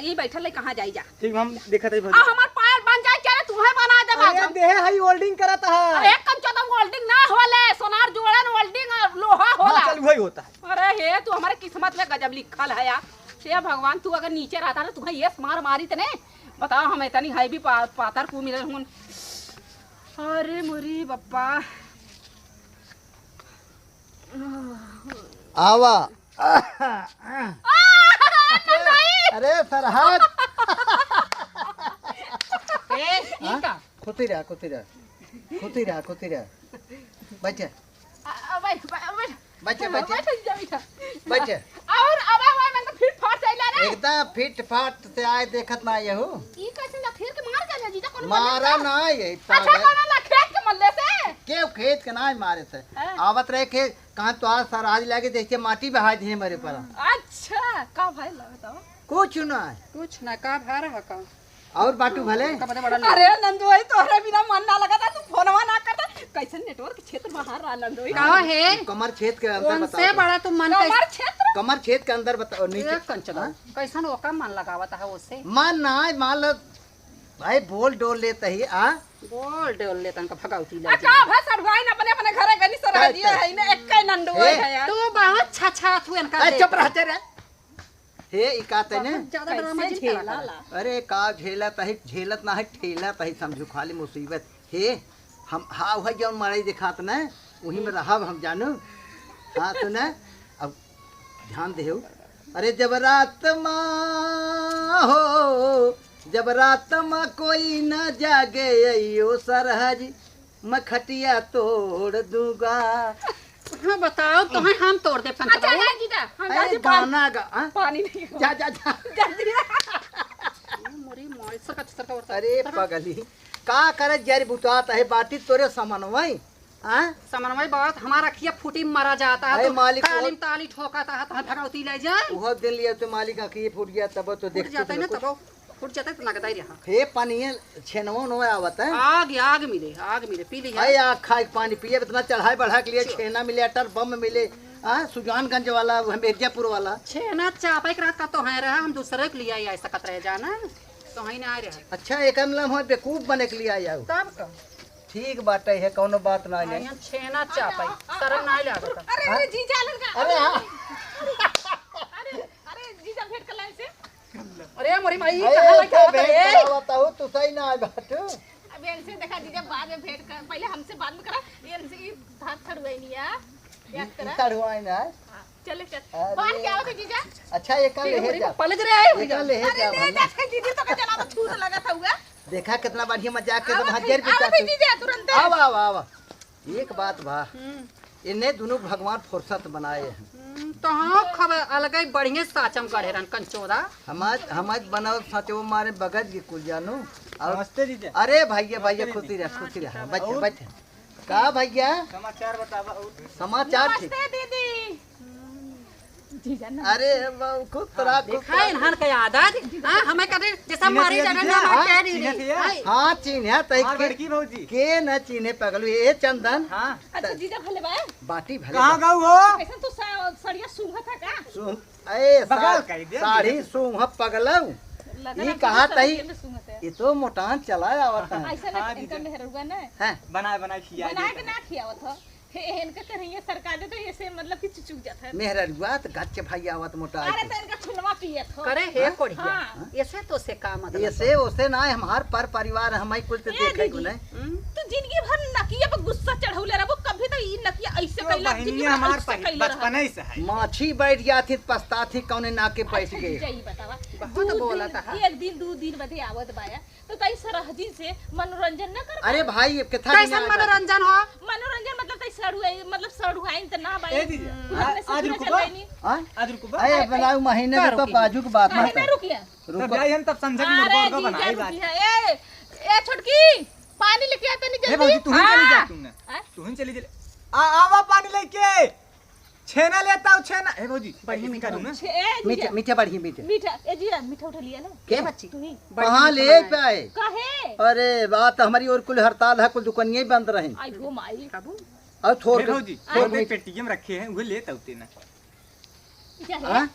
[SPEAKER 1] ई बैठल ले कहां जाई जा
[SPEAKER 5] ठीक हम देखत है
[SPEAKER 1] आ
[SPEAKER 5] भौजी
[SPEAKER 1] हमार पायल बन जाए क्या तुम्हें बना दे
[SPEAKER 5] अरे दे हई होल्डिंग करत है
[SPEAKER 1] अरे एक कम चोदम होल्डिंग ना होले सोनार जोड़न होल्डिंग और लोहा होला
[SPEAKER 5] चल वही होता है
[SPEAKER 1] अरे हे तू हमारे किस्मत में गजब लिखल है यार हे भगवान तू अगर नीचे रहता ना तुम्हें ये मार मारी तने बताओ हम इतनी है भी पातर को मिले हुन अरे मुरी बप्पा
[SPEAKER 2] आवा अरे सरहद खुती रहा बच्चे बच्चे
[SPEAKER 1] और अब मैं तो फिर फाट जाइला रे
[SPEAKER 2] एकदम फिट फाट से आए देखत ना यहू
[SPEAKER 1] ई कैसे ना फिर के मार के जीजा कौन
[SPEAKER 2] मारा ना ये
[SPEAKER 1] अच्छा कौन ना खेत के मल्ले से
[SPEAKER 2] के खेत के ना मारे से
[SPEAKER 1] हाँ।
[SPEAKER 2] आवत रहे के कहां तो आज सराज लागे देखिए माटी बहा दी मेरे पर
[SPEAKER 1] अच्छा का भाई लगता
[SPEAKER 2] कुछ ना
[SPEAKER 1] कुछ ना का भा रहा का
[SPEAKER 2] और बाटू भले
[SPEAKER 1] अरे नंदोई तोहरे बिना मन ना लगा था तू फोनवा ना करता कैसे नेटवर्क क्षेत्र बाहर रहा नंदोई
[SPEAKER 6] का है
[SPEAKER 2] कमर छेद के अंदर
[SPEAKER 6] उनसे
[SPEAKER 2] बताओ
[SPEAKER 6] बड़ा तो मन
[SPEAKER 1] हमार क्षेत्र
[SPEAKER 2] कमर छेद के अंदर बताओ नीचे
[SPEAKER 1] कंचना कैसन ओका मन लगावत है उससे
[SPEAKER 2] मन ना मान लो भाई बोल डोल लेते ही आ
[SPEAKER 1] बोल डोल ले तनका भगाउती
[SPEAKER 4] का भाई सड़वाइन अपने अपने घरे गनी सरहजिया है ना एक का नंदो है यार
[SPEAKER 1] तू बहुत छछा तू इनका
[SPEAKER 2] ए चुप रहते रे हे ई का तने
[SPEAKER 1] ज्यादा ड्रामा
[SPEAKER 4] कैसे
[SPEAKER 1] जिन
[SPEAKER 4] झेला ला
[SPEAKER 2] अरे का झेलत है झेलत ना है ठेलत है समझो खाली मुसीबत हे हम हाँ वह जौन मारे दिखात ना वहीं में रहब हम जानू हाँ तो ना अब ध्यान देहो अरे जब रात माँ हो जब रात माँ कोई न जागे अयो सरहज मैं खटिया तोड़ दूंगा
[SPEAKER 1] हाँ बताओ तुम्हें हम तोड़ दे पंच
[SPEAKER 4] अच्छा है जीजा हम
[SPEAKER 2] अरे गाना गा हाँ?
[SPEAKER 4] पानी नहीं
[SPEAKER 2] जा जा जा
[SPEAKER 4] जल्दी
[SPEAKER 1] मोरी मोरी सकत सकत
[SPEAKER 2] अरे पगली का करे जर बुतात है बाटी तोरे समन्वय हाँ
[SPEAKER 1] समन्वय बात हमारा खिया फूटी मारा जाता है
[SPEAKER 2] अरे
[SPEAKER 1] तो
[SPEAKER 2] मालिक
[SPEAKER 1] तालीम ताली ठोकाता है तो हम भगवती ले जाए
[SPEAKER 2] वो दिन लिया तो मालिक की फूट गया तब तो
[SPEAKER 1] फूट
[SPEAKER 2] देख
[SPEAKER 1] जाता है ना तब फूट जाता है तो लगता ही रहा
[SPEAKER 2] हे पानी छेनवो नो आवत है
[SPEAKER 1] आग मिले पी ली
[SPEAKER 2] अरे आग खा के पानी पिए इतना चढ़ाई बढ़ा के लिए छेना मिले अटर बम मिले हाँ सुजानगंज वाला मिर्जापुर वाला
[SPEAKER 1] छेना चापा एक रात का तो है रहा हम दूसरे के लिए आई सकत रह जाना तो है ना आ रहा
[SPEAKER 2] अच्छा एक मतलब हम बेवकूफ बने के लिए आया
[SPEAKER 1] तब का
[SPEAKER 2] ठीक बात है कोनो बात ना है
[SPEAKER 1] यहाँ छेना चापाई शर्म नहीं लागत
[SPEAKER 4] अरे अरे जीजा लड़का
[SPEAKER 2] अरे हाँ
[SPEAKER 4] अरे जीजा भेंट कर लाइन से
[SPEAKER 1] अरे मोरी माई
[SPEAKER 2] अरे
[SPEAKER 1] कहां
[SPEAKER 2] तो
[SPEAKER 1] लगा
[SPEAKER 2] भेंट
[SPEAKER 1] रे
[SPEAKER 2] करावता तू सही ना आए बात
[SPEAKER 4] अब इनसे देखा जीजा बाद में भेंट कर पहले हमसे बाद में करा इनसे ई धार छड़वाई नहीं याद करा
[SPEAKER 2] इतर हुआ है ना
[SPEAKER 4] हाँ, चले चल
[SPEAKER 2] अरे।
[SPEAKER 4] बात क्या होती जीजा
[SPEAKER 2] अच्छा एक का ले जा
[SPEAKER 1] पलज रे आए
[SPEAKER 2] एक का ले जा
[SPEAKER 4] अरे ले जा दीदी तो का चला तो छूट लगा था हुआ
[SPEAKER 2] देखा कितना बढ़िया मजाक के तो
[SPEAKER 4] आवा
[SPEAKER 2] हजार
[SPEAKER 4] भी
[SPEAKER 2] बिता
[SPEAKER 4] जीजा तुरंत
[SPEAKER 2] आवा आवा आवा एक बात बा इन्हें दोनों भगवान फुर्सत बनाए हैं
[SPEAKER 1] तो हाँ खबर अलग ही बढ़िया साचम करे रन कंचोदा
[SPEAKER 2] हमाज बनाओ सचो मारे बगज के कुल जानू और
[SPEAKER 5] नमस्ते जीजा
[SPEAKER 2] अरे भैया खुशी रह बच का भैया
[SPEAKER 5] समाचार बतावा और
[SPEAKER 2] समाचार ठीक
[SPEAKER 4] नमस्ते दीदी जीजा ना
[SPEAKER 2] अरे खूब तरह
[SPEAKER 1] देखा इन्हान का आदत हां हमें करे जैसा मारी जगह ना
[SPEAKER 2] हाँ,
[SPEAKER 1] मार
[SPEAKER 5] चिन्ह
[SPEAKER 1] टेरी
[SPEAKER 5] थिया?
[SPEAKER 2] हाँ चिन्ह तय
[SPEAKER 5] और बड़की भौजी
[SPEAKER 2] के न चिन्हे पगलू ए चंदन
[SPEAKER 5] हाँ
[SPEAKER 4] अच्छा जीजा भले बा
[SPEAKER 2] बाटी भले
[SPEAKER 5] कहाँ गाँव हो
[SPEAKER 4] कैसे तू सड़िया सूंघा था का
[SPEAKER 2] सुन ए
[SPEAKER 5] बगाल कही दे।
[SPEAKER 2] साड़ी सूंह पगलऊ
[SPEAKER 4] लगा
[SPEAKER 2] ये
[SPEAKER 4] ना
[SPEAKER 2] कहा
[SPEAKER 4] तू
[SPEAKER 2] तही
[SPEAKER 4] सड़िया में सूंघत है
[SPEAKER 2] ये तो मोटान चला आवत है
[SPEAKER 4] ऐसा ना
[SPEAKER 5] हाँ,
[SPEAKER 4] इनका
[SPEAKER 5] जीजा।
[SPEAKER 4] मेहरुआ ना
[SPEAKER 2] हैं?
[SPEAKER 5] बनाए खिया
[SPEAKER 4] बना के ना खियावत हो इनका करिए सरकार दे तो ऐसे मतलब कि चुचुक जाता है
[SPEAKER 2] मेहररुआ तो गच्चे भाई आवत मोटा
[SPEAKER 4] अरे तो इनका छुलवा पियत हो
[SPEAKER 1] करे हे कोड़िया
[SPEAKER 4] हाँ।
[SPEAKER 1] ऐसे तो से का मतलब
[SPEAKER 2] ऐसे ओसे ना हमार पर परिवार हमारी कुल से
[SPEAKER 4] ए
[SPEAKER 2] देखे
[SPEAKER 4] दीदी।
[SPEAKER 2] गुने
[SPEAKER 4] तू जिंदगी भर नकिया पर गुस्सा चढ़ौले रहबो कभी तो ई नकिया ऐसे कैला जिंदगी
[SPEAKER 5] बहनिया
[SPEAKER 4] भर
[SPEAKER 5] हमार
[SPEAKER 4] ऐसे कैले रहा
[SPEAKER 5] बचपन ही से है
[SPEAKER 2] माछी बैठ जाती पछता थी कौने नाके बैठ गए
[SPEAKER 4] जई बतावा
[SPEAKER 1] बहुत
[SPEAKER 4] दू
[SPEAKER 1] बोला
[SPEAKER 4] दिन-
[SPEAKER 1] था।
[SPEAKER 4] एक दिन दो दिन बदे आवत बाया तो तई सरहजी से मनोरंजन न कर
[SPEAKER 2] अरे भाई कितना
[SPEAKER 1] कैसन मनोरंजन हो
[SPEAKER 4] मनोरंजन मतलब तई सड़ु आई त ना बाई
[SPEAKER 5] ए दीदी आज रुकबा आज रुकबा
[SPEAKER 2] अरे बनाऊ महीने में तो बाजू की बात
[SPEAKER 4] काहे
[SPEAKER 2] मत
[SPEAKER 4] ना रुकिया
[SPEAKER 5] तब जाई हम तब समझ के
[SPEAKER 4] अरे
[SPEAKER 5] मुर्गो
[SPEAKER 4] जीजा
[SPEAKER 5] बनाई बात
[SPEAKER 4] रुकी है ए छोटकी पानी लेके आता नहीं
[SPEAKER 5] ए
[SPEAKER 4] जल्दी
[SPEAKER 5] भौजी तू ही चली जा
[SPEAKER 4] हाँ।
[SPEAKER 5] तुमने
[SPEAKER 4] हाँ?
[SPEAKER 5] तू ही चली आ आवा पानी लेके छेना लेता हूँ छेना ए भौजी
[SPEAKER 1] बढ़िया
[SPEAKER 5] मीठा दूं ना
[SPEAKER 4] ए
[SPEAKER 2] मीठे
[SPEAKER 4] जीजा
[SPEAKER 2] मीठे बढ़िया मीठे
[SPEAKER 4] मीठा ए जीजा मीठा उठा लिया ना
[SPEAKER 2] के
[SPEAKER 1] बच्ची
[SPEAKER 4] तू ही
[SPEAKER 2] कहाँ ले पाए
[SPEAKER 4] काहे
[SPEAKER 2] अरे बात हमारी और कुल हड़ताल है कुल दुकानियां ही बंद रही
[SPEAKER 4] आई गो माई
[SPEAKER 1] काबू
[SPEAKER 2] और थोड़
[SPEAKER 5] ए भौजी
[SPEAKER 2] थोड़
[SPEAKER 5] थोड़े पेटीएम रखे हैं वो लेता हूँ तेना
[SPEAKER 4] क्या
[SPEAKER 2] हाँ?
[SPEAKER 4] है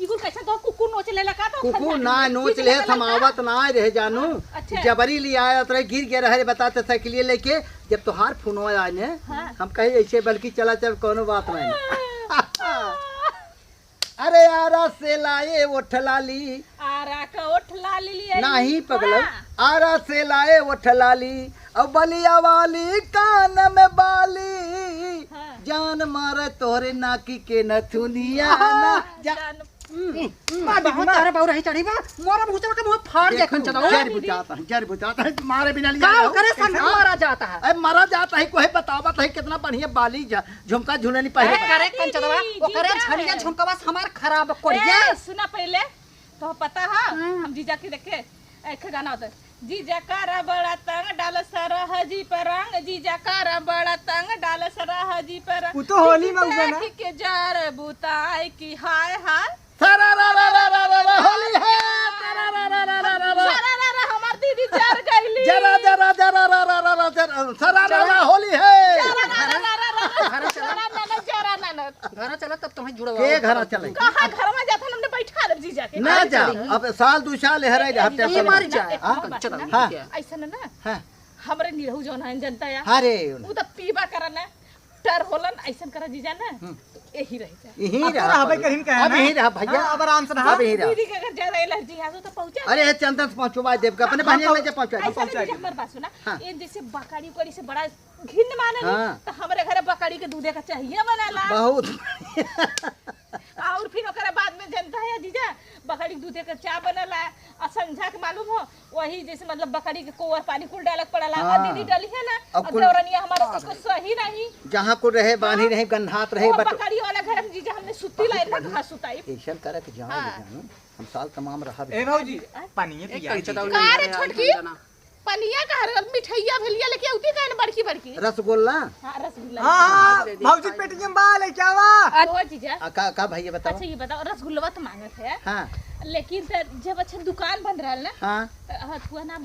[SPEAKER 4] इगुल कैसा तो कुकुर नोच ले लगा तो
[SPEAKER 2] कुकू ना नोच ले समावत ना रह जानू
[SPEAKER 4] अच्छा।
[SPEAKER 2] जबरी ले आया तो गिर गया रहे बताते साइकिल लेके जब तुहार फोन आए ने
[SPEAKER 4] हाँ।
[SPEAKER 2] हम कहे ऐसे बल्कि चला चल कोनो बात नहीं अरे आरा से लाए ओठ लाली
[SPEAKER 4] आरा का ओठ लाल लिया
[SPEAKER 2] नहीं पगलो आरा से लाए ओठ लाली और बलिया वाली कान में बाली
[SPEAKER 4] हाँ।
[SPEAKER 2] जान मारे तोहरे नाकी के नथुनिया ना जा
[SPEAKER 1] बहुत तारे बहु रही चढ़ी बा मोरा भूचा के मुंह फाड़ दे कंचोदा
[SPEAKER 2] जर बुझाता है तुम्हारे बिना लिया
[SPEAKER 1] गाँव
[SPEAKER 2] जाओ।
[SPEAKER 1] करे संग मारा जाता है
[SPEAKER 2] अरे मरा जाता है कोई बतावत है कितना बढ़िया बाली झुमका झुलनी
[SPEAKER 1] अरे
[SPEAKER 2] पहले
[SPEAKER 1] करे कंचोदा वो करे
[SPEAKER 4] जीजा
[SPEAKER 1] छड़िया
[SPEAKER 4] है।
[SPEAKER 1] झुमका हमार खराब कोड़िया
[SPEAKER 4] ए, सुना पहले तो पता है हम जीजा के देखे एक गाना होता है जीजा कारा बड़ा तंग डाल सारा हजी पर रंग जीजा कारा बड़ा तंग डाल सारा हजी पर रंग
[SPEAKER 5] वो तो होली में उगना।
[SPEAKER 4] देख के जार बुताई की हाय हाय
[SPEAKER 2] सारा रा रा रा रा रा रा होली है सारा रा रा रा रा रा रा
[SPEAKER 4] सारा रा रा हमार दीदी जार गईली
[SPEAKER 2] जरा जरा जरा रा रा रा रा जरा सारा रा रा होली है
[SPEAKER 1] घर चला
[SPEAKER 4] जरा ननद
[SPEAKER 1] घर चला तब तुम्हें जुड़वा
[SPEAKER 2] के घर चले
[SPEAKER 4] कहाँ घर में जाता हमने बैठा ले जीजा के
[SPEAKER 2] ना जा अब साल दू साल हरे हफ्ते
[SPEAKER 1] ये मर
[SPEAKER 2] से
[SPEAKER 1] जाए
[SPEAKER 2] हाँ?
[SPEAKER 1] कंचोदा
[SPEAKER 2] हाँ।
[SPEAKER 4] ऐसा ना
[SPEAKER 2] हाँ
[SPEAKER 4] हमरे निरहु जौन है जनता या
[SPEAKER 2] अरे
[SPEAKER 4] वो तो पीबा करना टर होलन ऐसन करा जीजा ना तो यही रह जा।
[SPEAKER 2] यहीं
[SPEAKER 5] अब तो
[SPEAKER 2] रहा
[SPEAKER 5] रहबे कहीं कहे
[SPEAKER 2] अब
[SPEAKER 5] ना।
[SPEAKER 2] यहीं रहा भैया,
[SPEAKER 5] हाँ, अब आराम से रहा।
[SPEAKER 2] अब यहीं रहा।
[SPEAKER 4] दीदी के अगर ज्यादा एलर्जी है तो पहुंचा
[SPEAKER 2] अरे चंदन से पहुंचवा देव का अपने बहने ले जा पहुंचा
[SPEAKER 4] ऐसा
[SPEAKER 5] पहुंचा
[SPEAKER 4] नहीं
[SPEAKER 5] दी।
[SPEAKER 4] हमारी बात सुना
[SPEAKER 2] हाँ।
[SPEAKER 4] ये जैसे बकरी उकरी से बड़ा घिन माने
[SPEAKER 2] हाँ।
[SPEAKER 4] तो हमारे घर बकरी के दूधे का चाहिए बनाला
[SPEAKER 2] बहुत
[SPEAKER 4] और फिर ओकरा बाद में जनता है जीजा बकरी के दूधे का चाय बनला और संझा के मालूम हो वही जैसे मतलब बकरी के कोवर पानी कुल डालक पड़ला
[SPEAKER 2] हाँ।
[SPEAKER 4] और दीदी डाली है ना
[SPEAKER 2] अब
[SPEAKER 4] और
[SPEAKER 2] कुल-
[SPEAKER 4] देवरनिया हमारा उसको सही नहीं
[SPEAKER 2] जहाँ को रहे बांधी रहे गन्हात रहे
[SPEAKER 4] वो
[SPEAKER 2] बट
[SPEAKER 4] बकरी वाला घर में जीजा हमने सुत्ती लाई ना घास सुताई
[SPEAKER 2] ऐसा करे कि जाओ
[SPEAKER 4] हाँ।
[SPEAKER 2] जानू हम साल तमाम रहा
[SPEAKER 5] ए भौजी पानी
[SPEAKER 1] एक
[SPEAKER 5] पिया
[SPEAKER 1] कंचदाऊ
[SPEAKER 5] दीजिए।
[SPEAKER 4] कार
[SPEAKER 1] नहीं
[SPEAKER 4] छोटकी?
[SPEAKER 1] जना।
[SPEAKER 4] पनिया का हर मिठाइया भेलिया लेके आउती का बड़की बड़की
[SPEAKER 2] रसगुल्ला
[SPEAKER 4] हां रसगुल्ला
[SPEAKER 5] हाँ भौजी पेटीएम बाल है क्या हुआ?
[SPEAKER 4] वो जीजा
[SPEAKER 2] का भैया बताओ
[SPEAKER 4] अच्छा ये बताओ रसगुल्ला तो मांगत है
[SPEAKER 2] हाँ
[SPEAKER 4] लेकिन जब अच्छा दुकान बन रहा ना
[SPEAKER 2] हाँ
[SPEAKER 4] हथुआ ना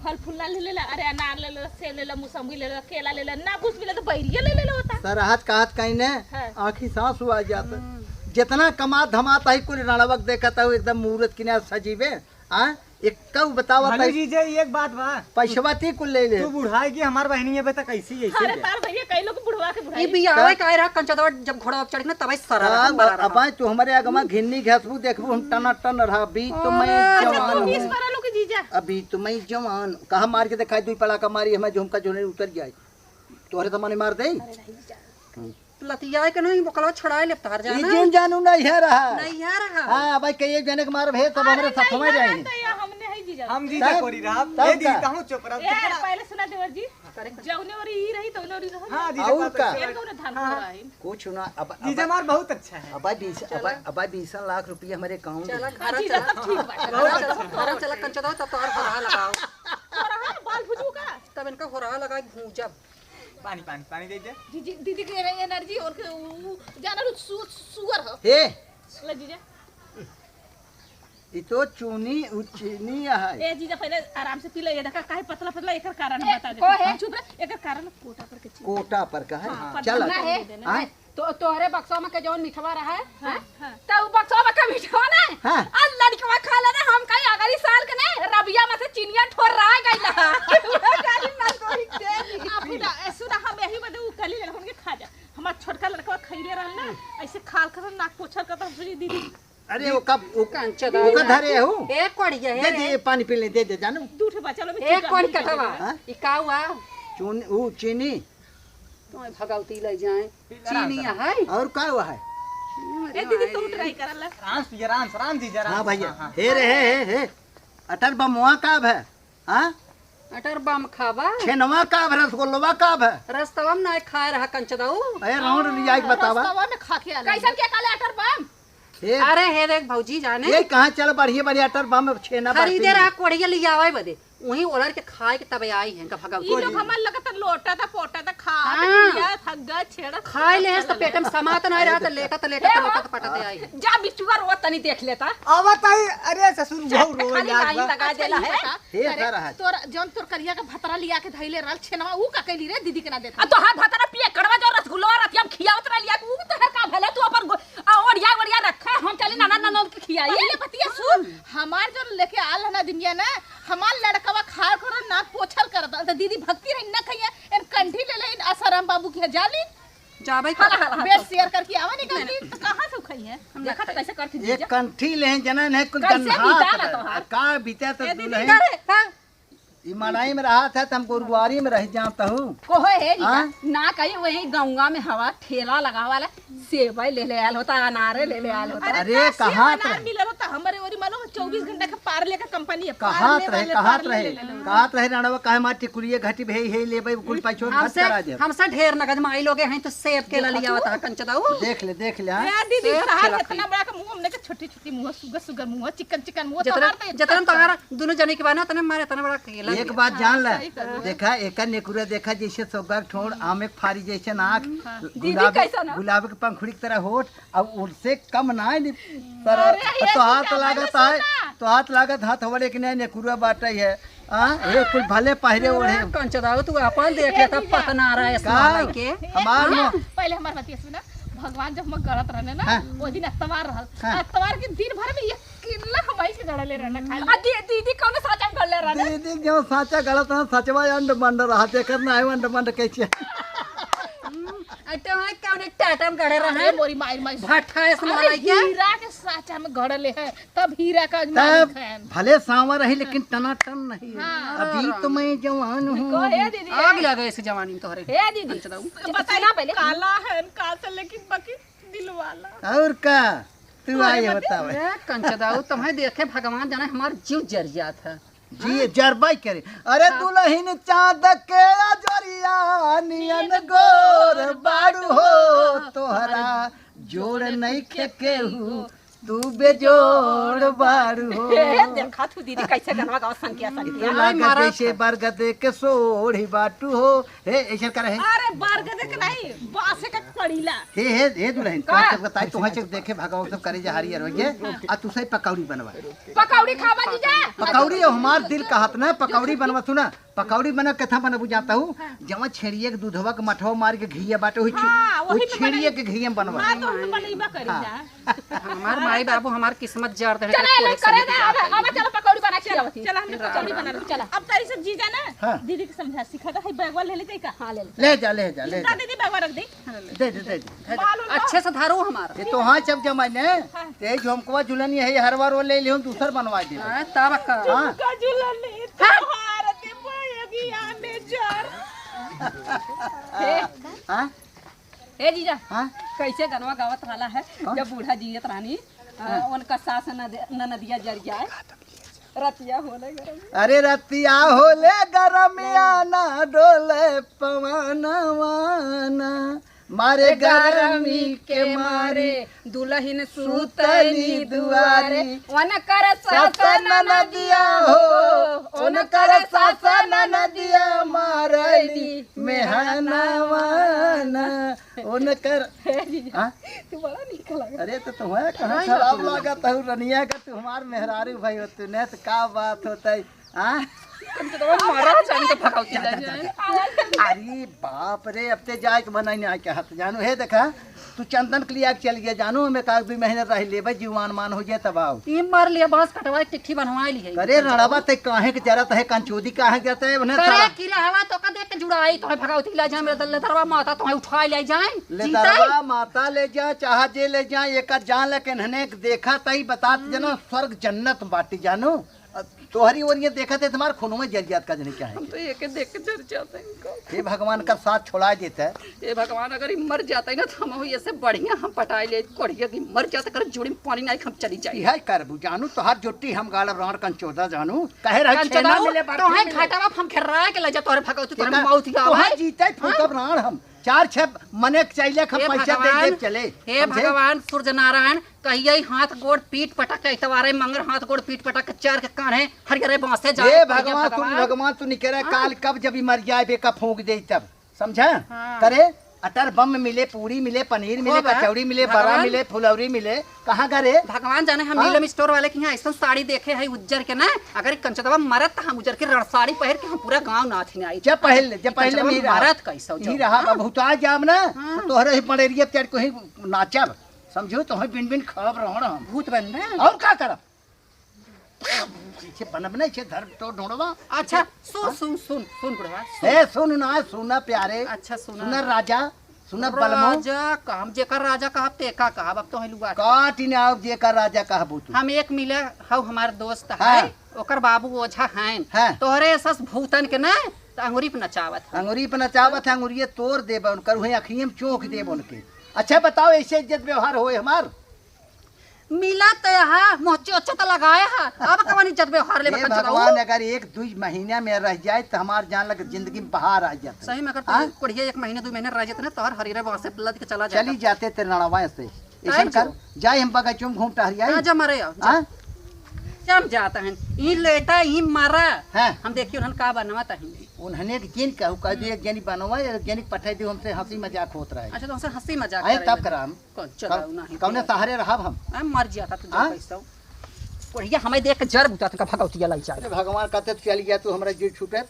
[SPEAKER 4] फल फूल ले लेला अरे अनार ले लेला सेब ले लेला मौसम्बी ले लेला केला ले लेला ना कुछ मिले तो बैरिया ले लेला होता
[SPEAKER 2] सरहद कहत कहीं ने
[SPEAKER 4] हाँ।
[SPEAKER 2] आँखी सांस हुआ जाता जितना कमा धमाता ही कुल रणवक देखा था एकदम मुहूर्त किनारे सजीवे हाँ एक कब बतावा
[SPEAKER 5] भानु जी जे एक बात बा
[SPEAKER 2] पैसवा ती कुल ले ले
[SPEAKER 5] तू बुढ़ाई की हमार बहनी है बता कैसी ऐसी
[SPEAKER 4] अरे
[SPEAKER 5] है?
[SPEAKER 4] तार भैया कई लोग बुढ़वा के
[SPEAKER 1] ये
[SPEAKER 4] बुढ़ाई
[SPEAKER 1] भी आवे काहे रहा कंचदाऊ जब घोड़ा चढ़ ना तबे सररा मरा रहा।
[SPEAKER 2] अब तू हमारे अगमा घिन्नी घसबू देखबू हम टना टन रहा अभी तो मैं जवान
[SPEAKER 4] तो 20
[SPEAKER 2] हूँ
[SPEAKER 4] बारह लोग के जीजा
[SPEAKER 2] अभी तो मैं जवान कहा मार के दिखाई दुई पड़ा का मारी हमें झुमका जो उतर जाए तोहरे तो मने मार दे
[SPEAKER 1] लतिया के नहीं बकलवा छड़ाए ले तार
[SPEAKER 2] ये
[SPEAKER 1] जाना
[SPEAKER 2] जिन जानू नहीं है रहा
[SPEAKER 1] नहीं यार रहा।
[SPEAKER 2] हाँ भाई कई जने के मार भेज सब हमारे साथ में जाएंगे
[SPEAKER 4] तो या हमने है जीजा
[SPEAKER 5] हम जीजा
[SPEAKER 2] तब-
[SPEAKER 5] कोरी रहा
[SPEAKER 2] तब
[SPEAKER 5] ये दी
[SPEAKER 2] का?
[SPEAKER 5] हूं चुप रहा
[SPEAKER 4] ए पहले सुना देवर जी जौने और ई रही तो और रहा
[SPEAKER 5] हां जीजा
[SPEAKER 2] और
[SPEAKER 5] बात
[SPEAKER 2] का?
[SPEAKER 5] अच्छी है।
[SPEAKER 4] शेर को ना धान रहा है
[SPEAKER 2] कुछ ना अब
[SPEAKER 5] जीजा मार बहुत अच्छा है।
[SPEAKER 2] अब 20 लाख रुपया हमारे अकाउंट
[SPEAKER 1] चला
[SPEAKER 2] में।
[SPEAKER 1] घर
[SPEAKER 4] जीजा
[SPEAKER 1] चला
[SPEAKER 4] सब ठीक बा
[SPEAKER 5] बहुत अच्छा
[SPEAKER 1] घर चला कंचदाऊ तब तोहर होरा लगाओ
[SPEAKER 4] और हां बाल भुजू का
[SPEAKER 1] तब इनका होरा लगा भूंजब
[SPEAKER 5] पानी पानी पानी दे दे।
[SPEAKER 4] दीदी दीदी की एनर्जी और के जाना सुअर हो
[SPEAKER 2] हे
[SPEAKER 4] ले जीजा
[SPEAKER 2] ये तो चीनी है
[SPEAKER 4] ए जीजा पहले आराम से पी ले ये देखा काहे पतला पतला एकर कारण बता दे
[SPEAKER 3] को है?
[SPEAKER 4] चुप रह एकर कारण कोटा पर के चीज
[SPEAKER 2] कोटा पर का है
[SPEAKER 4] हाँ,
[SPEAKER 2] चल
[SPEAKER 4] पता
[SPEAKER 3] है
[SPEAKER 2] हाँ?
[SPEAKER 3] तो तोहरे बक्सवा में के जौन मिठवा रहा है
[SPEAKER 4] हां हां
[SPEAKER 3] तो उ बक्सवा में का मिठवा ना
[SPEAKER 2] हाँ।
[SPEAKER 3] आ लड़कवा खा ले हम कहीं अगली साल के नहीं रबिया में से चिनिया ठोर रहा गइला गाली ना कोई दे
[SPEAKER 4] आपू ना सुना हम यही बदे उ कली लड़कन के खा जा हमार छोटका लड़का खइले रहल ना ऐसे खाल कर नाक पोछर करता दीदी
[SPEAKER 2] अरे वो कब वो
[SPEAKER 1] कंचदाऊ
[SPEAKER 2] वो धरे हो
[SPEAKER 1] एक कोड़िया
[SPEAKER 2] दे
[SPEAKER 1] है
[SPEAKER 2] दे पानी पी ले दे जानू
[SPEAKER 4] दूठे बच्चा लोग
[SPEAKER 1] एक कोड़ी कटवा
[SPEAKER 2] हाँ?
[SPEAKER 1] ई का हुआ
[SPEAKER 2] चीनी
[SPEAKER 1] तुम्हें भगवती ले जाए चीनी है
[SPEAKER 2] और का हुआ है
[SPEAKER 4] ए दीदी तुम ट्राई करला
[SPEAKER 5] राम पिया राम जीजा राम।
[SPEAKER 2] हाँ भैया
[SPEAKER 5] हाँ,
[SPEAKER 2] हे रे हे अटल बमुआ काब है हाँ
[SPEAKER 1] अटर बम खावा
[SPEAKER 2] छेनवा काब है रसगुल्लवा काब है
[SPEAKER 1] रस्तवा में नहीं खाए रहा कंचदाऊ
[SPEAKER 2] अरे राउंड लिया के बतावा
[SPEAKER 4] रस्तवा में खा के आला
[SPEAKER 3] कैसन के काले अटर बम
[SPEAKER 2] हे
[SPEAKER 1] अरे हे देख भौजी जाने
[SPEAKER 2] ये कहाँ चल बढ़िया बढ़िया अटल बम छेना
[SPEAKER 1] खरीदे रहा कोड़िया लिया आवे बदे वही ओलर के खाए के तब आई है का
[SPEAKER 4] ई
[SPEAKER 1] भगवती
[SPEAKER 4] लोग हमार लगत लोटा था पोटा था खा
[SPEAKER 1] हाँ।
[SPEAKER 4] पिया थग्गा छेड़ा
[SPEAKER 1] खाए ले तो पेट में समात नहीं रहा तो लेटा पटते आई है
[SPEAKER 3] जा बिचुआ रो तनी देख लेता
[SPEAKER 5] आवत आई अरे ससुर बहु रो
[SPEAKER 3] खाली
[SPEAKER 5] यार
[SPEAKER 3] लाइन लगा देला है
[SPEAKER 2] हे कर रहा है
[SPEAKER 4] तोर जौन तोर करिया के भतरा लिया के धइले रहल छेनवा ऊ का कैली रे दीदी के ना देता
[SPEAKER 3] आ तो हाथ भाता पिए कड़वा जो रसगुल्ला रतिया में खियावत रह लिया उ तो है का भले तू अपन ओढ़िया रखा हम चले नाना नाना के खियाई
[SPEAKER 4] ये बतिया सुन हमार जो लेके आल है ना दुनिया ना हमार लड़कवा खा कर नाक पोछल करता तो दीदी भक्ति रही ना खइया इन कंठी ले ले आसाराम बाबू की जाली
[SPEAKER 1] जाबे
[SPEAKER 4] बेड शेयर करके आवा नहीं करती तो कहां से खाई है
[SPEAKER 3] हम देखा तो कैसे करती
[SPEAKER 2] एक कंठी ले जनन है कुछ
[SPEAKER 3] कैसे बीता ना
[SPEAKER 2] गन्हात
[SPEAKER 3] तोहार?
[SPEAKER 2] का बीता तो दुल्हन
[SPEAKER 1] करे हाँ
[SPEAKER 2] ई मड़ाई में रहा था हम गुरुद्वारी में रह जाता हूँ
[SPEAKER 3] को है जी
[SPEAKER 2] हाँ?
[SPEAKER 3] ना कहीं वही गंगा में हवा ठेला लगा वाला सेवई ले आल होता अनारे ले आल होता
[SPEAKER 2] अरे कहाँ
[SPEAKER 4] ना मिलल होता हमारे ओरी मानो 24 घंटा का पार्ले का कंपनी है
[SPEAKER 2] कहाँ
[SPEAKER 4] पार्ले
[SPEAKER 2] रहे
[SPEAKER 4] वाले
[SPEAKER 2] कहाँ
[SPEAKER 4] पार्ले
[SPEAKER 2] रहे
[SPEAKER 4] ले ले।
[SPEAKER 2] कहाँ रहे राणवा काहे मार टिकुलिए घटी भई हे ले भाई कुल पैसो खर्च करा दे
[SPEAKER 1] हमसे ढेर नगद माई लोगे हैं तो सेब के लिया होता है कंचदाऊ
[SPEAKER 2] देख ले हाँ?
[SPEAKER 4] यार दीदी
[SPEAKER 1] सेब
[SPEAKER 4] कहा
[SPEAKER 1] खिला
[SPEAKER 4] इतना बड़ा का मुंह हमने के छोटी छोटी मुंह सुगर सुगर मुंह चिकन चिकन मुंह
[SPEAKER 1] जितना जितना तुम्हारा दोनों जने के बना तने मारे तने बड़ा केला
[SPEAKER 2] एक बात जान ले देखा एक नेकुरा देखा जैसे सोगा ठोड़ आम एक फारी जैसे नाक गुलाब के पंखुड़ी की तरह होठ अब उससे कम ना है तो हाथ लागत है तो हाथ लागत हाथ हमारे के नेकुरा बाटे है ये कुछ भले पहरे ओढ़े
[SPEAKER 1] कंचदाऊ तू अपन देख लेता पतना रहा है इस
[SPEAKER 2] का
[SPEAKER 1] मालाई के
[SPEAKER 2] हमार मुँह
[SPEAKER 4] पहले हमार बतिया सुना भगवान जब हम गड़त रहने ना
[SPEAKER 2] हाँ।
[SPEAKER 4] वो दिन अतवार रहल
[SPEAKER 2] हाँ।
[SPEAKER 4] अतवार के दिन भर में एक किला हमारी के गड़ले रहना खाली
[SPEAKER 3] आ दीदी कौन साचा कर ले रहा
[SPEAKER 2] दीदी जो साचा गलत है सचवा अंड मंड रहा ते करना है अंड मंड कैसे
[SPEAKER 1] आइटम गढ़े
[SPEAKER 4] अरे
[SPEAKER 1] रहे
[SPEAKER 4] मोरी माई माई
[SPEAKER 1] भट्ठा ऐसे
[SPEAKER 4] अरे
[SPEAKER 1] मलाई क्या
[SPEAKER 4] हीरा के साचा में गड़ले है तब हीरा का
[SPEAKER 2] तब
[SPEAKER 4] मालिक है
[SPEAKER 2] भले सांवर रही लेकिन टनाटन नहीं है। अभी तो मैं जवान हूँ।
[SPEAKER 4] कहे दीदी
[SPEAKER 1] आग लगे इस जवानी में तोहरे
[SPEAKER 3] हे दीदी
[SPEAKER 1] कंचदाऊ
[SPEAKER 3] बताइए पहले
[SPEAKER 4] काला है काला लेकिन बाकी दिल वाला
[SPEAKER 2] और का तू आए बताओ।
[SPEAKER 1] अरे कंचदाऊ तुम्हें देखे भगवान जाने हमार जीव जर जात है
[SPEAKER 2] जी जरबाई करे। अरे दुल्हन चाँद के जोरिया नियन गोर बाड़ू हो तोहरा जोड़ नहीं केहू तू बेजोड़ बाड़ू हो।
[SPEAKER 3] देखा तू दीदी कैसे गनवा गाँव संख्या संख्या
[SPEAKER 2] तू लागत जैसे बरगद के सोढ़ी बाटू हो। हे ऐसा करे
[SPEAKER 4] अरे बारगदे के नहीं बासे का कड़ीला
[SPEAKER 2] हे दुल्हन का सब बताई तुहा चक देखे भगवान सब करे जहारी रहिए आ तू सही पकौड़ी बनवा।
[SPEAKER 3] पकौड़ी खावा जीजा
[SPEAKER 2] पकौड़ी हमार दिल कहत ना पकौड़ी बनवा सुना। पकौड़ी बना कथा बनबू जाता हूँ जमा छेड़िए के दूधवा के मठवा मार के घिया बाटे हुई छेड़िए के घिया बनवा।
[SPEAKER 4] हां तो हम बनईबा करी जा
[SPEAKER 1] हमार माई बाबू हमार किस्मत जर दे
[SPEAKER 3] चला ले करे दे अब चलो पकौड़ी बना के आवती
[SPEAKER 4] चला हम कचौड़ी बना रहे चला अब तारी सब जीजा ना
[SPEAKER 2] हाँ।
[SPEAKER 4] दीदी के समझा सिखा है बैगवा ले ले का हां ले
[SPEAKER 2] ले जा ले जा ले जा
[SPEAKER 4] दीदी बैगवा रख दे
[SPEAKER 2] दे दे दे
[SPEAKER 1] अच्छे से धारू हमार
[SPEAKER 2] ये तो हाँ जब जमाई ने ते झुमकवा झुलन है हर बार वो ले लियो दूसर बनवा दे।
[SPEAKER 1] तब का
[SPEAKER 2] हाँ
[SPEAKER 4] का झूलन नहीं तोहार के बयगी आने जर
[SPEAKER 2] हाँ
[SPEAKER 3] हे जीजा
[SPEAKER 2] हाँ
[SPEAKER 3] कैसे गनवा गावत वाला है जब बूढ़ा जियत रानी उनका सास नदिया जर जाए रतिया होले गरम
[SPEAKER 2] अरे रतिया होले गरमिया ना डोले पवनवाना मारे गरमी के मारे
[SPEAKER 3] दुल्हन
[SPEAKER 2] सुतली दुआरे
[SPEAKER 3] वन कर
[SPEAKER 2] सासन नदिया हो उनकर सासन नदिया मारली मेहनवाना उनकर। हाँ?
[SPEAKER 3] तू बड़ा निक लगा
[SPEAKER 2] अरे तो तुम्हें कहाँ खराब लागत है रनिया का तुम्हार मेहरारू भाई होते ने तो का बात होता है। हाँ
[SPEAKER 1] मारा चांद के भगौती ले जाए
[SPEAKER 2] अरे बाप रे अब ते जाए के बनाई नहीं के हाथ जानू हे देखा तू चंदन के लिए चल गया जानू हमें का 2 महीने रह ले भाई जीवान मान हो जाए तब आओ
[SPEAKER 1] तीन बार लिया बस कटवा चिट्ठी बनवा ली है
[SPEAKER 2] अरे रणवा ते काहे के जरा है कंचोदी काहे जाते है उन्हें
[SPEAKER 1] करे
[SPEAKER 2] साला
[SPEAKER 1] किला हवा तो का देख के जुड़ाई तो भगौती ले जाए मेरे दल्ले दरवा माता तो उठा ले जाए
[SPEAKER 2] ले दरवा माता ले जा चाह जे ले जा एक जान लेकिन हने देखा तई बतात जना स्वर्ग जन्नत बाटी जानू तोहरी और ये देखा थे तुम्हारे खूनों में जरियात का जने क्या है।
[SPEAKER 1] हम तो एक देख के जर जाते हैं इनको।
[SPEAKER 2] हे भगवान का साथ छोड़ा देता है।
[SPEAKER 1] ये भगवान अगर मर जाता है ना तो हम ऐसे बढ़िया हम पटाई ले कोढ़िया की मर जाता कर जोड़ी में पानी नहीं हम चली जाए
[SPEAKER 2] यह करबू जानू तोहार जोटी हम गालब राण कंचोदा जानू कहे रह छेना मिले बात
[SPEAKER 1] तो है घाटावा हम खर्रा के ले जा तोरे भगौती तोरे मौत या
[SPEAKER 2] तोहार जीते फूकब राण हम 4-6 मने चाहिए हम पैसा दे दे चले।
[SPEAKER 1] हे भगवान सूर्य नारायण कहिए हाथ गोड़ पीठ पटक के इतवारे मंगर हाथ गोड़ पीठ पटक के चार के कान है हरिहरे बांस से जा
[SPEAKER 2] हे भगवान तू निकले काल कब जब मर जाए बेका फूंक दे तब समझा करे अटर बम मिले पूरी मिले पनीर मिले कचौड़ी मिले बड़ा मिले फुलौरी मिले कहाँ करे
[SPEAKER 1] भगवान जाने हम नीलम स्टोर वाले के यहाँ ऐसा साड़ी देखे है उज्जर के ना अगर कंचदवा मरत तो हम उज्जर के रण साड़ी पहन के हम पूरा गांव नाथ ने आई
[SPEAKER 2] जब पहले
[SPEAKER 1] मरत कैसा
[SPEAKER 2] ही रहा बहुता जाम ना तोहरे ही पड़ेरिया तेरे को ही नाचब समझो तो बिन बिन खब रहो हम
[SPEAKER 1] भूत बन रहे
[SPEAKER 2] और क्या करब पीछे बनब नहीं छे धर तो ढूंढवा।
[SPEAKER 1] अच्छा सुन सुन सुन सुन बुढ़वा
[SPEAKER 2] ए सुन ना सुना प्यारे
[SPEAKER 1] अच्छा सुना
[SPEAKER 2] सुना राजा सुना बलमो
[SPEAKER 1] राजा काम जेकर राजा कहब तेका कहब अब तो है लुआ
[SPEAKER 2] काटी ना अब जे का राजा कहबू तू
[SPEAKER 1] हम एक मिले हव हमार दोस्त
[SPEAKER 2] हाँ।
[SPEAKER 1] है ओकर बाबू ओझा हैं
[SPEAKER 2] हाँ।
[SPEAKER 1] तोहरे सस भूतन के ना तो अंगूरी पे नचावत है
[SPEAKER 2] अंगूरी पे नचावत है अंगूरिये तोड़ देब उनकर वही अखिये में चौंक देब उनके। अच्छा बताओ ऐसे इज्जत व्यवहार होए हमार
[SPEAKER 1] मिला तो यहाँ मोचे अच्छा तो लगाया है अब कवन इज्जत व्यवहार ले
[SPEAKER 2] भगवान अगर 1-2 महीना में रह जाए तो हमार जान लग जिंदगी में बाहर आ जाते
[SPEAKER 1] सही में अगर कोढ़िया 1 महीने 2 महीने रह जाते ना तोहर हरीरे बांस से लद के चला जाए
[SPEAKER 2] चली जाते तेरे लड़वा से ऐसा कर जाए हम बगीचों में घूम टहरिया
[SPEAKER 1] जा मरे आओ जम जाता है ई लेटा ई मारा
[SPEAKER 2] हाँ।
[SPEAKER 1] हम देखियो उन्हन का बनवाता है
[SPEAKER 2] उन्होंने जिन कहू कह दिए जनी बनवा जनी पठाई दी हमसे हंसी मजाक होत रहे।
[SPEAKER 1] अच्छा तो हमसे हंसी मजाक
[SPEAKER 2] आए तब कराम
[SPEAKER 1] कौन चलाऊ नहीं
[SPEAKER 2] कौने सहारे रहब हम
[SPEAKER 1] मर जाता तो जो पैसा कोढ़िया हमें देख के जर बुता तो भगवती लाई चाहे
[SPEAKER 2] भगवान कहते तो चल गया तू हमरा जीव छूटे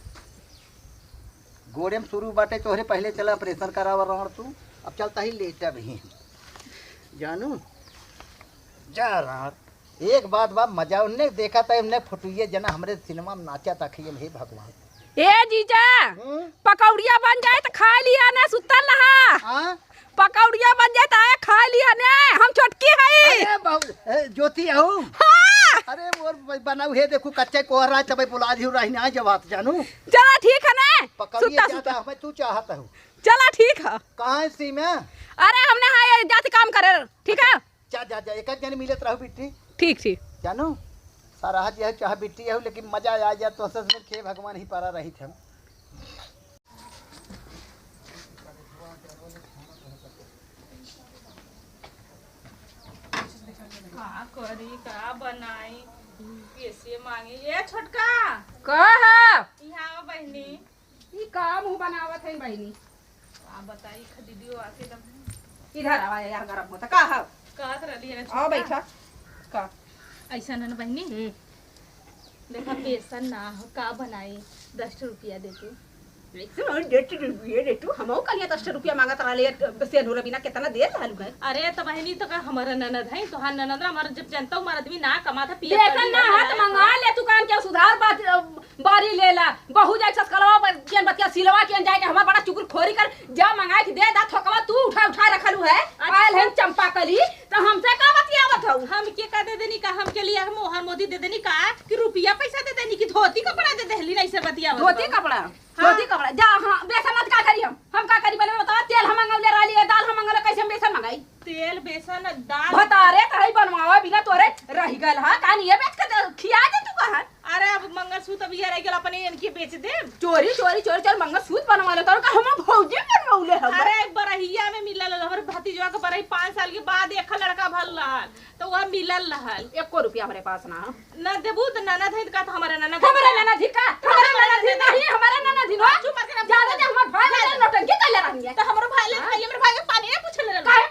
[SPEAKER 2] गोड़े में शुरू बाटे तोहरे पहले चला ऑपरेशन करावा रह तू अब चलता ही लेटा भी जानू जा रहा एक बात बा मजा उनने देखा था हमने फुटुए जना हमरे सिनेमा में नाचा था खियम हे भगवान
[SPEAKER 3] ए जीजा पकौड़िया बन जाए तो खा लिया ना सुतल रहा पकौड़िया बन जाता है खा लिया ने हम छोटकी है
[SPEAKER 2] अरे ज्योति आहू अरे मोर बनाऊ हे देखो कच्चे कोहरा तबे बुला दी रही ना जवाब जानू
[SPEAKER 3] चला ठीक है ना
[SPEAKER 2] पकड़िए ज्यादा हमें तू चाहता हूँ
[SPEAKER 3] चला ठीक है
[SPEAKER 2] कहाँ है सीमा
[SPEAKER 3] अरे हमने हाँ जाति काम करे ठीक है
[SPEAKER 2] जा जा जा एक जन मिलत रहो बिट्टी
[SPEAKER 3] ठीक ठीक
[SPEAKER 2] जानू सारा यह चाह बिट्टी है लेकिन मजा आ जाए तो सच में खे भगवान ही पारा रही थे
[SPEAKER 4] का करी का बनाई कैसे मांगी ये छोटका
[SPEAKER 3] कह
[SPEAKER 4] यहाँ बहनी
[SPEAKER 3] ई काम हूँ बनावत है बहनी
[SPEAKER 4] आप बताई दीदी आके एकदम
[SPEAKER 3] इधर आवा यार गरम होता का है
[SPEAKER 4] कहत रही है
[SPEAKER 3] आओ बैठा का
[SPEAKER 4] ऐसा न बहनी देखा बेसन ना हो का बनाई 10 रुपया देते
[SPEAKER 3] हम कलिया 10 रुपया मांगत रहा से ढोरा बिना कितना देर रहलू है
[SPEAKER 4] अरे तो बहनी तो का हमारा ननद है तो हाँ ननद हमारा जब जनता हूँ हमारा आदमी ना कमाता
[SPEAKER 3] बेसन ना हाथ मंगा ले तू काम क्या सुधार बात बारी लेला बहु जाए ससकलवा पर केन बतिया सिलवा केन जाए के हमार बड़ा चुकुर खोरी कर जा मंगा के दे दा थकवा तू उठा रखलू है आयल है चंपा कली तो हमसे का बतियावत हऊ
[SPEAKER 4] हम के का दे देनी का हम के लिए मोहर मोदी दे देनी का कि रुपया पैसा दे देनी कि धोती कपड़ा दे देली नहीं से बतिया
[SPEAKER 3] धोती कपड़ा धोती कपड़ा जा हां बेसन मत का करी हम का करी बोले बता तेल हम मंगौले राली दाल हम मंगौले कैसे हम बेसन मंगाई
[SPEAKER 4] तेल बेसन दाल
[SPEAKER 3] बता रे तई बनवावा बिना तोरे रह गल हा कानी ये बेच के खिया दे तू कहा
[SPEAKER 4] अरे अब मंगलसूत्र अब ये रह गेल अपने इनके बेच दे
[SPEAKER 3] चोरी चोरी चोरी चोरी मंगलसूत्र बनवा ले तोर का हम भौजी बनवले हम
[SPEAKER 4] अरे बरहिया में मिलल हमर भतीजवा के बरही 5 साल के बाद एक लड़का भल रहल तो वह मिलल रहल
[SPEAKER 3] 1 रुपया हमारे पास ना
[SPEAKER 4] न देबू तो ननद है का तो हमारा ननद
[SPEAKER 3] हमारा ननद का हमारा ननद नहीं हमारा ननद नो ज्यादा जे हमर भाई ले नौटंकी कर ले रही है
[SPEAKER 4] तो हमरो भाई ले हमर भाई के पानी नहीं पूछ ले
[SPEAKER 3] काहे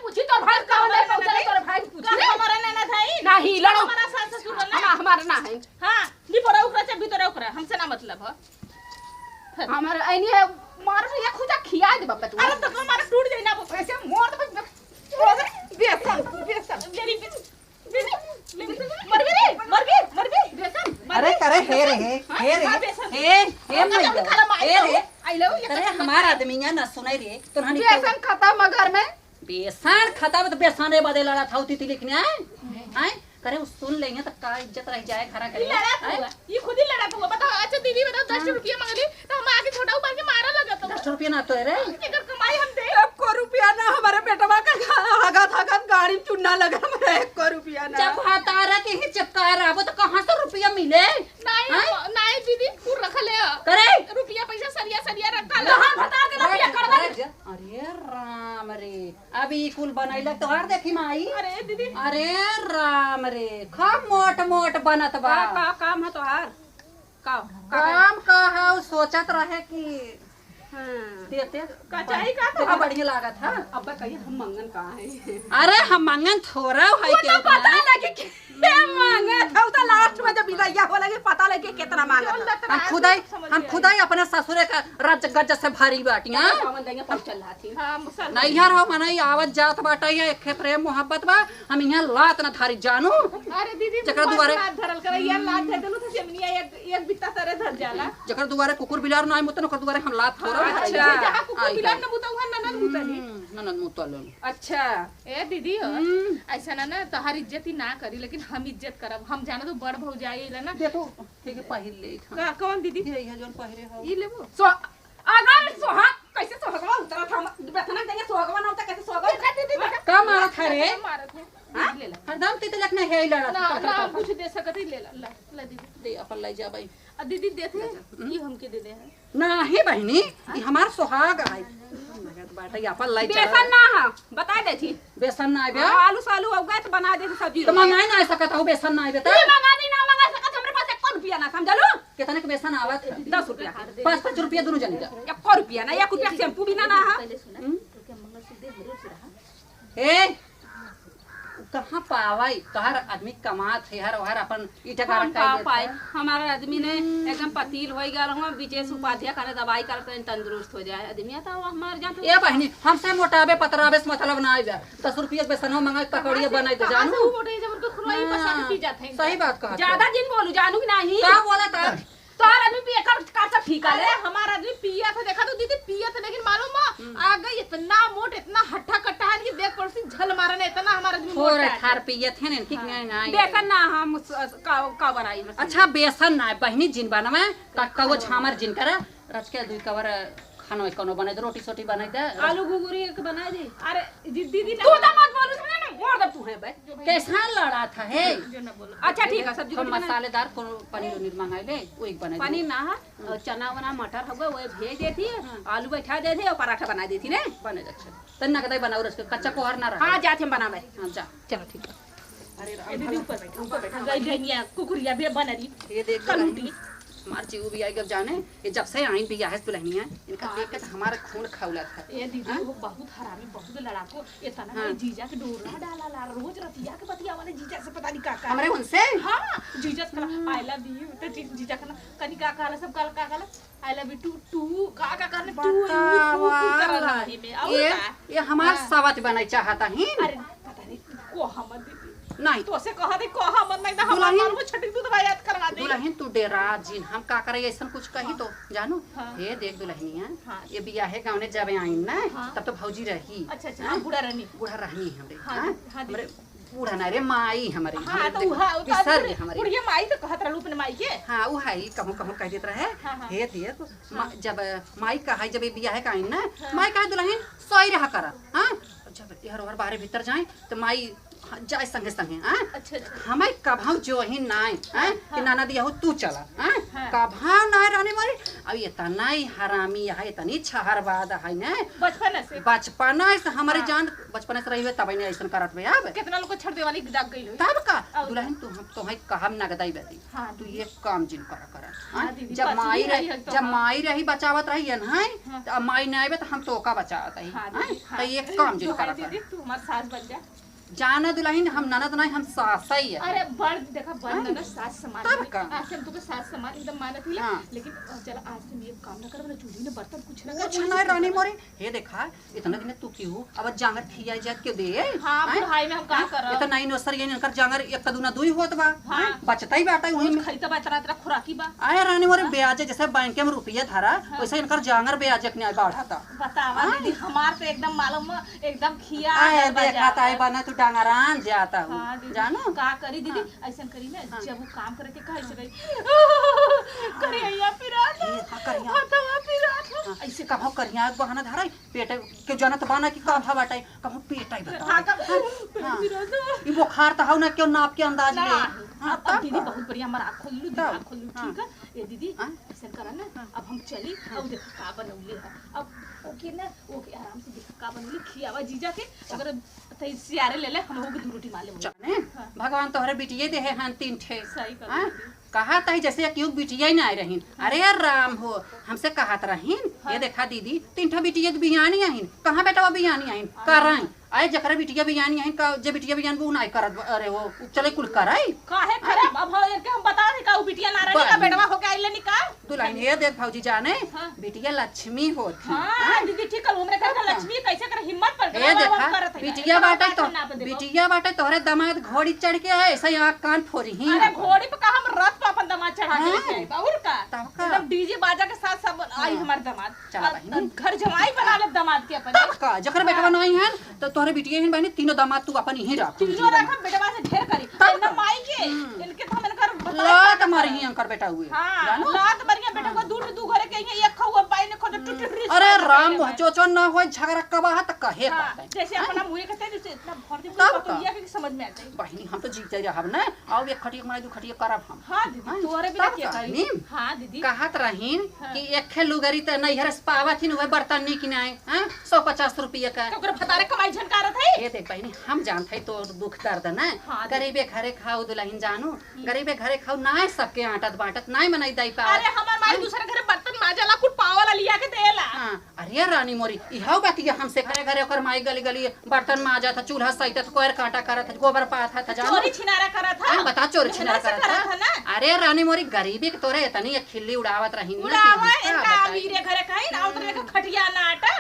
[SPEAKER 3] पूछी तोर भाई का ले पहुंचले तोर भाई पूछी
[SPEAKER 4] हमारा ननद है
[SPEAKER 3] नहीं लड़ो
[SPEAKER 4] हमारा सास ससुर ना
[SPEAKER 3] हमारा ना है
[SPEAKER 4] हां नी परा उकरा से भीतर उकरा हमसे ना मतलब है
[SPEAKER 3] हमारा ऐनी है मार ये खुदा खिया दे बाप तू
[SPEAKER 4] अरे तो हमारा टूट जाई ना
[SPEAKER 3] ऐसे मोर तो बेसन मर भी बेसन
[SPEAKER 1] अरे करे हे रे
[SPEAKER 3] आई लो
[SPEAKER 1] अरे हमारा आदमी ना सुनाई रे तो हनी
[SPEAKER 3] बेसन खत्म मगर में
[SPEAKER 1] बेसन खाता में तो बेसन रे बदे लड़ा था उती लिखने आए करे उस सुन लेंगे तो का इज्जत रह जाए खरा करे
[SPEAKER 4] ये खुद ही लड़ा हुआ बताओ अच्छा दीदी बताओ 10 रुपया मांगली तो हम आके छोटा ऊपर के मारा लगा तो
[SPEAKER 1] 10 रुपया ना तो रे
[SPEAKER 4] अगर कमाई हम दे
[SPEAKER 3] 1 रुपया ना हमारे बेटवा का हगत गाड़ी चुनना लगा मेरा 1 रुपया ना
[SPEAKER 1] जब हतारा के ही चक्कर आबो तो कहां से रुपया मिले
[SPEAKER 4] नहीं दीदी पूर रख ले
[SPEAKER 1] करे
[SPEAKER 4] रुपया पैसा सरिया रखा ले
[SPEAKER 3] कहां बता के रुपया करवा
[SPEAKER 1] अरे राम रे अभी कुल बनैला तोहार देखी माई
[SPEAKER 4] अरे दीदी
[SPEAKER 1] अरे राम रे खूब मोट बनत बा
[SPEAKER 3] का काम है तोहार
[SPEAKER 1] काम का है सोचत रहे कि देते
[SPEAKER 4] का चाहिए का
[SPEAKER 1] देखा बढ़िया लागत है
[SPEAKER 3] अब कहिए हम मंगन कहाँ है
[SPEAKER 1] अरे हम मंगन थोड़ा है
[SPEAKER 3] वो तो पता लगे कि मांगा था तो लास्ट में जब विदाई हो लगे पता लगे कितना मांगा था
[SPEAKER 1] हम खुदाई अपने ससुरे का रज गज से भारी बाटियां
[SPEAKER 3] हम देंगे पर चल रहा थी
[SPEAKER 4] हां मुसल
[SPEAKER 1] नहीं यार हो मने आवत जात बाटा ये एक प्रेम मोहब्बत बा हम यहां लात न थारी जानू
[SPEAKER 4] अरे दीदी
[SPEAKER 1] जकरा दुआरे
[SPEAKER 4] हाथ धरल कर यार लात दे देनु तो जमनिया एक बित्ता तरह धर जाला
[SPEAKER 1] जकरा दुआरे कुकुर बिलार ना मुतन ओकर दुआरे हम लात थोड़ा
[SPEAKER 4] अच्छा जहां कुकुर बिलान न बुता वहां ननद बुतली
[SPEAKER 1] ननद मुतलन
[SPEAKER 3] अच्छा
[SPEAKER 4] ए दीदी हो ऐसा ना तोहार इज्जत ही ना करी लेकिन हम इज्जत करब हम जाना तो बड़ भौजाई ले ना
[SPEAKER 1] देखो ठीक पहिल ले
[SPEAKER 4] का कौन दीदी
[SPEAKER 1] ये जन पहिरे हो
[SPEAKER 4] ई लेबो
[SPEAKER 3] सो अगर सोहाग कैसे सोहगवा उतरा था बेतना देंगे सोहगवा ना होता कैसे सोहगवा दीदी
[SPEAKER 1] का मारत है रे
[SPEAKER 4] मारत है ले ला
[SPEAKER 1] हरदम ते लखना है लड़ा
[SPEAKER 4] ना ना कुछ दे सकत ले ला ला दीदी
[SPEAKER 1] दे अपन ले जा भाई
[SPEAKER 4] आ दीदी देते ई हमके दे दे है
[SPEAKER 1] नहीं बहनी ये हमार सुहाग है मगत बाटा ये अपन ले जा
[SPEAKER 3] बेसन ना है बता दे थी
[SPEAKER 1] बेसन ना आबे
[SPEAKER 3] आलू सालू उगा तो बना दे सब्जी
[SPEAKER 1] तो मंगाई ना सकत हो बेसन ना आबे
[SPEAKER 3] तू
[SPEAKER 1] त
[SPEAKER 3] मंगा दी ना मंगा सकत हमरे पास 1 रुपया ना समझलू
[SPEAKER 1] कितने के बेसन आवत
[SPEAKER 3] 10 रुपया
[SPEAKER 1] 5 रुपया दोनों जन जा
[SPEAKER 3] 1 रुपया ना 1 रुपया शैम्पू भी ना ना है
[SPEAKER 4] पहले सुना तो क्या मंगलसूत्र दे हमरे से रहा
[SPEAKER 1] ए कहां पावाई तोहर आदमी कमात है हर अपन ईटा का
[SPEAKER 3] हम
[SPEAKER 1] रखा
[SPEAKER 3] का पाए हमारा आदमी ने एकदम पतील हो गया हम विशेष उपाध्याय करे दवाई करते तंदुरुस्त हो जाए आदमी तो हमार जान
[SPEAKER 1] ए बहनी हमसे मोटाबे पतराबे से मतलब ना आबे 10 रुपया के बेसन मंगाई पकड़िए बनाई दे जानू
[SPEAKER 4] वो मोटे जब उनको खुरवाई पसंद पी जाते हैं
[SPEAKER 1] सही बात कहा
[SPEAKER 3] ज्यादा दिन बोलू जानू कि नहीं
[SPEAKER 1] का बोला था
[SPEAKER 3] तोहर आदमी भी एक का सब ठीक
[SPEAKER 4] अरे
[SPEAKER 3] है
[SPEAKER 4] हमारा आदमी पिया था देखा तो दीदी पिया था लेकिन मालूम आ गई इतना मोट मोट इतना हट्टा कट्टा है कि देख पड़ोसी झल मारने इतना हमारा आदमी
[SPEAKER 1] थोड़े
[SPEAKER 4] मोटा है।
[SPEAKER 1] थार पियत है ठीक नहीं
[SPEAKER 3] बेसन ना हम का बनाई
[SPEAKER 1] अच्छा बेसन ना बहनी जिन बनवा कवो छामर जिन कर रच के दूध कवर खाना कोनो बने दे रोटी सोटी बनाई दे
[SPEAKER 3] आलू गुगुरी के बना दे।
[SPEAKER 4] अरे दीदी
[SPEAKER 3] तू तो मत बोल उसमें ना मोड़ दे तू है बे।
[SPEAKER 1] कैसा लड़ा था है
[SPEAKER 4] जो ना बोलो।
[SPEAKER 3] अच्छा ठीक है सब्जी
[SPEAKER 1] हम
[SPEAKER 3] रोटी बना
[SPEAKER 1] मसालेदार कोनो पनीर उनीर मंगाई ले वो एक बनाई
[SPEAKER 3] पनीर ना और चना वना मटर होगा वो भेज देती आलू बैठा देती और पराठा बना देती ने
[SPEAKER 1] बने अच्छा तन्ना कदाई बनाओ रस कच्चा कोहर ना रहा
[SPEAKER 3] हाँ जाते हम बनावे।
[SPEAKER 1] हां जा
[SPEAKER 3] चलो ठीक है।
[SPEAKER 1] अरे
[SPEAKER 4] दीदी ऊपर बैठा गई गई कुकुरिया भी बन रही
[SPEAKER 1] ये देख
[SPEAKER 4] कलूटी
[SPEAKER 1] हमार जीव भी आई गब जाने ये जब से आई बिया है दुल्हनिया इनका देख के हमारा खून खौला था
[SPEAKER 4] ये दीदी वो बहुत हरामी बहुत लड़ाको इतना
[SPEAKER 1] हाँ।
[SPEAKER 4] जीजा के डोरा डाला ला रोज रतिया के बतिया वाले जीजा से पता नहीं का का
[SPEAKER 1] हमरे उनसे
[SPEAKER 4] हाँ जीजा से आई लव यू तो जीजा का कनी का काला सब काला का काला आई लव यू टू का करने टू
[SPEAKER 1] ये हमार सवत बनाई चाहता ही
[SPEAKER 4] अरे पता नहीं को हम दीदी
[SPEAKER 1] नहीं
[SPEAKER 4] तो से कहा दे को हम नहीं ना हमार
[SPEAKER 1] दुल्हन-
[SPEAKER 4] को छठी दूध याद करवा दे
[SPEAKER 1] दुल्हन तू डेरा जिन हम का करे ऐसा कुछ कही तो जानो
[SPEAKER 4] हाँ।
[SPEAKER 1] ये देख दुल्हनिया
[SPEAKER 4] हाँ।
[SPEAKER 1] ये बिया है गाँव ने जब आई ना
[SPEAKER 4] हाँ।
[SPEAKER 1] तब तो भौजी रही
[SPEAKER 4] अच्छा अच्छा हाँ, बूढ़ा रानी
[SPEAKER 1] बूढ़ा रहनी हमरे
[SPEAKER 4] हाँ,
[SPEAKER 1] हाँ?
[SPEAKER 4] हाँ,
[SPEAKER 1] हमरे बूढ़ा ना रे माई हमारी
[SPEAKER 4] हाँ तो हाँ
[SPEAKER 1] बिसर गए हमारी
[SPEAKER 4] बुढ़िया माई तो कहत रहलू अपने माई के
[SPEAKER 1] हाँ वो है कहूँ कहूँ कह देता रहे
[SPEAKER 4] हाँ, हाँ।
[SPEAKER 1] हे देख जब माई कहा जब ये बिया है का ना माई कहा दुल्हन सोई रहा करा हाँ जब इहर उहर बाहर भीतर जाए तो माई जाए संगे संगे हाँ
[SPEAKER 4] अच्छा अच्छा
[SPEAKER 1] हमारे कभाव जो ही नाय हाँ कि नाना दिया हो तू चला हाँ
[SPEAKER 4] हाँ।
[SPEAKER 1] कभाव नाय रहने वाली अब इतना ही हरामी है इतनी छहरबाद है ना
[SPEAKER 4] बचपन से
[SPEAKER 1] बचपन से हमारे जान बचपन से रही हुए तब ऐसा करत हुए अब
[SPEAKER 4] कितना लोग को छड़ दे वाली दाग गई
[SPEAKER 1] तब का
[SPEAKER 4] अब-
[SPEAKER 1] दुल्हन तू हम तो कहम नगदाई बेटी
[SPEAKER 4] हाँ,
[SPEAKER 1] तू ये काम जिन करा
[SPEAKER 4] हाँ, दीदी,
[SPEAKER 1] जब
[SPEAKER 4] बस
[SPEAKER 1] माई
[SPEAKER 4] यही
[SPEAKER 1] रही
[SPEAKER 4] है तो
[SPEAKER 1] जब
[SPEAKER 4] हाँ।
[SPEAKER 1] माई रही बचावत रही है
[SPEAKER 4] हाँ।
[SPEAKER 1] ना अब माई नहीं आवे तो हम तो का बचावत रही
[SPEAKER 4] हाँ
[SPEAKER 1] हाँ?
[SPEAKER 4] दीदी
[SPEAKER 1] तो ये काम जिन करा
[SPEAKER 4] दीदी तू हमार सास बन जा
[SPEAKER 1] जाना दुल्हन हम ननद नहीं हम सास ही है
[SPEAKER 4] अरे बड़ देखा बड़ ना सास समान
[SPEAKER 1] तब
[SPEAKER 4] है।
[SPEAKER 1] का?
[SPEAKER 4] आज से हम तुके सास समान एकदम मानत ही
[SPEAKER 1] हाँ।
[SPEAKER 4] लेकिन चल आज से ये काम ना कर ना चूल्ही में बर्तन कुछ ना
[SPEAKER 1] कुछ नहीं रानी मोरे हे देखा इतना दिन तू क्यों अब जांगर खिया जा क्यों दे
[SPEAKER 4] हाँ
[SPEAKER 1] हैं?
[SPEAKER 4] बुढ़ाई में हम का करब
[SPEAKER 1] इतना नहीं नोसर ये इनकर जांगर एक कदूना दुई होत बा
[SPEAKER 4] हाँ।
[SPEAKER 1] हैं? बचता ही बाटा वही में
[SPEAKER 4] खरीदा बा तरह तरह खुराकी बा
[SPEAKER 1] आए रानी मोरे ब्याज जैसे बैंक में रुपया धरा वैसे इनकर जांगर ब्याज के नहीं बढ़ाता
[SPEAKER 4] बतावा दीदी हमार तो एकदम मालूम एकदम खिया
[SPEAKER 1] आए
[SPEAKER 4] गल बा
[SPEAKER 1] देखा ताई
[SPEAKER 4] जा।
[SPEAKER 1] बना तू डांगरान जाता हूँ
[SPEAKER 4] हाँ दीदी
[SPEAKER 1] जानो
[SPEAKER 4] का करी दीदी ऐसा करी ना
[SPEAKER 1] हाँ।
[SPEAKER 4] जब वो काम करे के कहे से करी करिया पिरात
[SPEAKER 1] हाँ, करिया।
[SPEAKER 4] हथवा पिरात
[SPEAKER 1] ऐसे कहो करिया बहाना धराई पेट के जानत बाना की कहा बाटाई कहो पेटाई
[SPEAKER 4] हाँ
[SPEAKER 1] बता
[SPEAKER 4] का पिरात
[SPEAKER 1] ई बुखार तो हौ ना क्यों नाप के अंदाज
[SPEAKER 4] ना,
[SPEAKER 1] ले
[SPEAKER 4] अब दीदी बहुत बढ़िया हमारा आँख खोल लू
[SPEAKER 1] तब?
[SPEAKER 4] आँख खोल लू
[SPEAKER 1] हाँ।
[SPEAKER 4] ठीक है ये दीदी
[SPEAKER 1] हाँ।
[SPEAKER 4] ऐसा करा ना अब हम चली अब देखो का बनौले है अब ओके ना ओके आराम से देखो का बनौले खियावा जीजा के अगर तई सियारे ले ले हम होगी दो रोटी माले
[SPEAKER 1] जाने भगवान तोहरे बिटिये दे हैं तीन ठे
[SPEAKER 4] सही कर
[SPEAKER 1] हाँ? कहा था जैसे एक युग बिटिया ही ना रहीन अरे राम हो हमसे कहत रहीन ये देखा दीदी तीन ठा बिटिया के बियानी आहीन कहाँ बेटा वो बियानी आहीन कराई आए जकरे बिटिया बियानी आहीन का जे बिटिया बियान वो नहीं करत अरे वो चले कुल कराई
[SPEAKER 4] काहे खराब अब हो के हम बता दे का उ बिटिया ना रही का
[SPEAKER 1] बन।
[SPEAKER 4] बेटवा होके आइले निकाल
[SPEAKER 1] दुल्हन ये देख भौजी जाने
[SPEAKER 4] हाँ।
[SPEAKER 1] बिटिया लक्ष्मी होती
[SPEAKER 4] हां दीदी ठीक कल हमरे घर का लक्ष्मी कैसे कर हिम्मत पर
[SPEAKER 1] ये देखा बिटिया बाटे तो बिटिया बाटे तोहरे दामाद घोड़ी चढ़ के है ऐसा आँख कान फोरी ही
[SPEAKER 4] अरे घोड़ी पे का हम रथ पे अपन दामाद चढ़ा के
[SPEAKER 1] हाँ।
[SPEAKER 4] लेके और का
[SPEAKER 1] तब का?
[SPEAKER 4] एकदम डीजे बाजा के साथ सब आई हमार दामाद
[SPEAKER 1] चला बहिनी।
[SPEAKER 4] घर जमाई बना ले दामाद के अपन
[SPEAKER 1] तब का जकर बेटवा नहीं है तो तोहरे बिटिया ही बहनी तीनों दामाद तू अपन ही रख
[SPEAKER 4] तीनों रखा बेटवा से ढेर करी
[SPEAKER 1] तब
[SPEAKER 4] ना माई के इनके तो हमन कर
[SPEAKER 1] लात मारी ही अंकर बेटा हुए
[SPEAKER 4] हां
[SPEAKER 1] जानो?
[SPEAKER 4] लात मरिया बेटा को दूर दू घरे के एक खाऊ पाई ने खो टूट टूट
[SPEAKER 1] अरे राम चोचो ना हो झगड़ा कबा त कहे
[SPEAKER 4] हां
[SPEAKER 1] बात
[SPEAKER 4] जैसे अपना मुंह कहते हैं जैसे इतना भर दे
[SPEAKER 1] तब
[SPEAKER 4] तो
[SPEAKER 1] का?
[SPEAKER 4] ये के समझ में आता है
[SPEAKER 1] बहनी हम तो जीते रहब ना आओ एक खटिया मारे दू खटिया करब हम
[SPEAKER 4] हां दीदी तोरे भी
[SPEAKER 1] तब
[SPEAKER 4] क्या
[SPEAKER 1] का?
[SPEAKER 4] करी
[SPEAKER 1] नीम?
[SPEAKER 4] हां दीदी
[SPEAKER 1] कहत रहीन
[SPEAKER 4] हाँ।
[SPEAKER 1] कि एक खे लुगरी त नैहर से पावथिन वह बर्तन नहीं किनाए हैं 150 रुपया का
[SPEAKER 4] ओकरे फतारे कमाई झनकारत है
[SPEAKER 1] ये देख बहनी हम जानते हैं तो दुख दर्द ना
[SPEAKER 4] हाँ,
[SPEAKER 1] गरीबे घरे खाओ दुल्हन जानू गरीबे घरे खाओ ना सबके आटत बाटत ना मनाई दाई पाओ
[SPEAKER 4] अरे हमार माई दूसरे घरे बर्तन माजला कुछ पावला लिया के देला
[SPEAKER 1] हाँ, अरे रानी मोरी इहो बातिया हमसे घरे घरे ओकर माई गली गली बर्तन माजा था चूल्हा सहित कोयर कांटा करत था गोबर पाथा था जानो
[SPEAKER 4] चोरी छिनारा करत
[SPEAKER 1] हाँ,
[SPEAKER 4] था
[SPEAKER 1] बता चोरी छिनारा
[SPEAKER 4] मेहनत से
[SPEAKER 1] करत था
[SPEAKER 4] ना
[SPEAKER 1] अरे रानी मोरी गरीबी के तोरे इतनी एक खिल्ली उड़ावत रही
[SPEAKER 4] उड़ावा इनका अमीरे घरे खाई ना उतरे के खटिया नाटा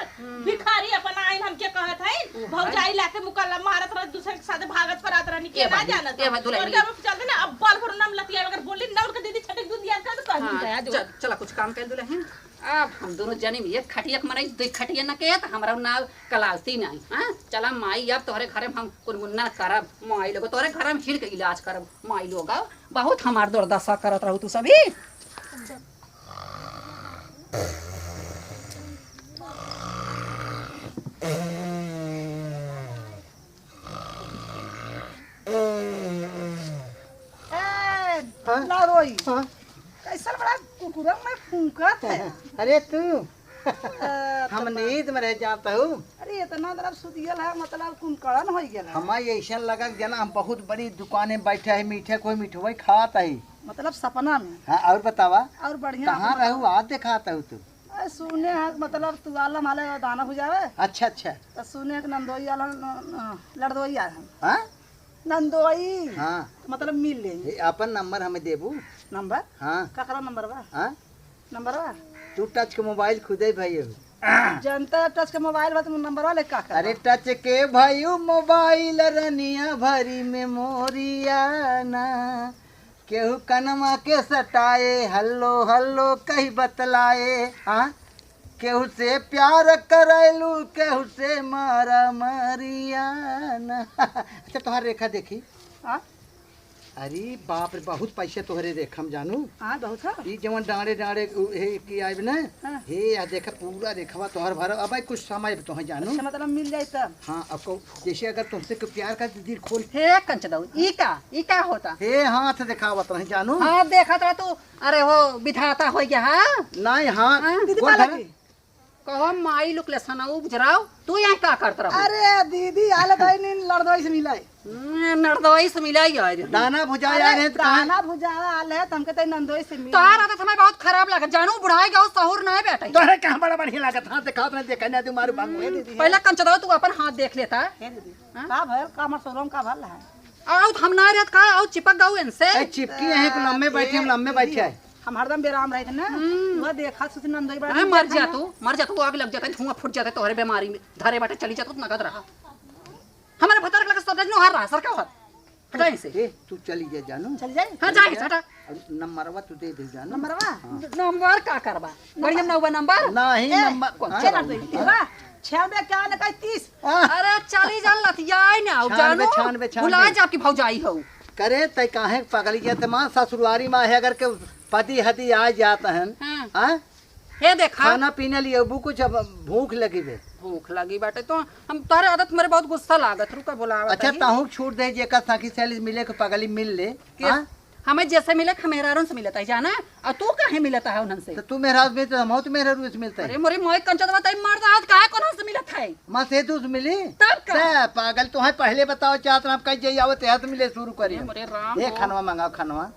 [SPEAKER 4] भिखारी अपन आइन हमके कहत है भौजाई लाके मुकल्ला मारत रह दूसरे के साथ भागत परत रहनी के
[SPEAKER 1] ए
[SPEAKER 4] ना
[SPEAKER 1] भाई,
[SPEAKER 4] जानत
[SPEAKER 1] ए भाई, दुल्हन
[SPEAKER 4] और जब चलते ना अब बाल भर नाम लतिया अगर बोली ना उनके दीदी छटक दूध दिया कर तो कहीं गया जो
[SPEAKER 1] चला कुछ काम कर दुल्हन अब हम दोनों जनी एक खटिया के मरई दो खटिया न के त हमरा नाव कलावती नहीं। हां चला माई अब तोहरे घरे में हम कुनमुन्ना करब। माई लोग तोहरे घरे में हिड़ के इलाज करब। माई लोग बहुत हमार दुर्दशा करत रहू तू सभी।
[SPEAKER 6] लारोई कैसा बड़ा कुकुरा में फूंकत है।
[SPEAKER 2] अरे तू हम नींद में रह जाता हूँ।
[SPEAKER 6] अरे इतना तरफ सुतियल है मतलब कुंकड़न हो गया।
[SPEAKER 2] हमारे ऐसा लगा जना हम बहुत बड़ी दुकानें बैठे है मीठे कोई मिठवाई खाता है।
[SPEAKER 6] मतलब सपना में।
[SPEAKER 2] हाँ और बतावा
[SPEAKER 6] और बढ़िया
[SPEAKER 2] कहाँ रहू आज दिखाता हूँ तू।
[SPEAKER 6] सुने है मतलब तू आलम आले दाना बुझावे।
[SPEAKER 2] अच्छा अच्छा
[SPEAKER 6] तो सुने के नंदोई आला लड़दोई आ
[SPEAKER 2] हाँ
[SPEAKER 6] नंदोई
[SPEAKER 2] हाँ
[SPEAKER 6] मतलब मिल ले
[SPEAKER 2] ये अपन नंबर हमें देबू।
[SPEAKER 6] नंबर
[SPEAKER 2] हाँ
[SPEAKER 6] ककरा नंबर बा
[SPEAKER 2] हाँ
[SPEAKER 6] नंबर बा
[SPEAKER 2] तू टच के मोबाइल खुदे भाई।
[SPEAKER 6] जनता टच के मोबाइल बा तुम नंबर वाले का
[SPEAKER 2] अरे टच के भाई मोबाइल रनिया भरी मेमोरिया ना केहू कनमा के सटाए हल्लो हल्लो कही बतलाए। हाँ केहू से प्यार करैलू केहू से मारा मारिया ना। अच्छा तुम्हारी रेखा देखी।
[SPEAKER 6] हाँ
[SPEAKER 2] अरे बाप रे बहुत पैसे तोहरे रेखा हम जानू।
[SPEAKER 6] हाँ बहुत है।
[SPEAKER 2] ई जवन डांडे डांडे हे की आइब ना
[SPEAKER 6] हाँ।
[SPEAKER 2] हे आ देखा पूरा रेखवा तोहर भर अब कुछ समय तोह जानू।
[SPEAKER 6] अच्छा मतलब मिल जाए तब।
[SPEAKER 2] हाँ अब को जैसे अगर तुमसे कोई प्यार का दिल खोल
[SPEAKER 1] हे कंचदऊ ई का होता।
[SPEAKER 2] हे हाथ दिखावत रही जानू।
[SPEAKER 1] हां देखा था तू। अरे वो विधाता हो गया। हां
[SPEAKER 2] नहीं हाँ
[SPEAKER 6] दीदी
[SPEAKER 2] बोल
[SPEAKER 6] पाला
[SPEAKER 2] धरा।
[SPEAKER 6] की?
[SPEAKER 1] कहो माई लोग ले सनाऊ जराओ तू यहाँ का करत रहो।
[SPEAKER 6] अरे दीदी आले भाई ने लड़दोई से मिला
[SPEAKER 1] नरदवाई से मिलाई यार।
[SPEAKER 2] दाना भुजा जा रहे हैं तो कहाँ
[SPEAKER 6] दाना भुजावा आले है तुमके तो नंदोई से मिला।
[SPEAKER 1] तोहार आदत हमें बहुत खराब लगा जानू बुढ़ाई गौ सहूर नहीं बैठे।
[SPEAKER 2] तोहरे कहाँ बड़ा बढ़िया लागत हाथ दिखावत नहीं देखा नहीं तुम्हारे भांग में
[SPEAKER 1] पहले कंचदऊ तू अपन हाथ देख लेता।
[SPEAKER 6] हे दीदी का भर का हमर शोरूम का भर है।
[SPEAKER 1] आओ हम ना रहत का आओ चिपक गऊ इनसे।
[SPEAKER 2] ए, चिपकी है कि लम्बे बैठे हम लम्बे बैठे है।
[SPEAKER 6] हम हरदम बेराम रहे थे ना वो देखा सुती नंदोई बड़ा
[SPEAKER 1] मर जा तू आग लग जाता धुआं फूट जाता तोहरे बीमारी में धरे बाटे चली जाता नगद रहा। हमारे भतर लगा सब नो हार रहा सरकार हटाई से।
[SPEAKER 2] ए, तू चली जा जानू।
[SPEAKER 6] चल जाए।
[SPEAKER 1] हां जाए हटा।
[SPEAKER 2] अब नंबरवा तू दे दे जानू।
[SPEAKER 6] नंबरवा
[SPEAKER 1] नंबर का करबा बढ़िया नंबर नंबर।
[SPEAKER 2] नहीं नंबर
[SPEAKER 6] कौन से नंदोई बा 96 क्या ना 30।
[SPEAKER 1] अरे चली जान लतियाई ना जानू
[SPEAKER 2] 96
[SPEAKER 1] भुला जा की भौजाई हो।
[SPEAKER 2] करे तय काहे पगली जाते माँ ससुरारी माँ है अगर के पति हती आ जाता है।
[SPEAKER 1] हां
[SPEAKER 2] हाँ
[SPEAKER 1] हे देखा
[SPEAKER 2] खाना पीने लिए अब कुछ अब भूख लगी बे।
[SPEAKER 1] भूख लगी बाटे तो हम तारे आदत मेरे बहुत गुस्सा लागत रुका बुलावा।
[SPEAKER 2] अच्छा ताहू छूट दे जेकर साकी सैली मिले के पगली मिल ले। हाँ
[SPEAKER 1] हमें जैसे मिले मेहरारों से मिलता है जाना और तू काहे मिलता है उनसे।
[SPEAKER 2] तो तू मेरा में तो हम तो मेरा रूस मिलता है।
[SPEAKER 1] अरे मोरे मोए कंचत बताई मर्द हाथ काहे कोना से मिलत है।
[SPEAKER 2] माँ से दूस मिली
[SPEAKER 1] तब का
[SPEAKER 2] ते पागल तुम्हें पहले बताओ चाहत ना कहीं जाइए आवत है तो मिले शुरू करिए।
[SPEAKER 1] मोरे राम
[SPEAKER 2] ए खानवा मंगाओ खानवा।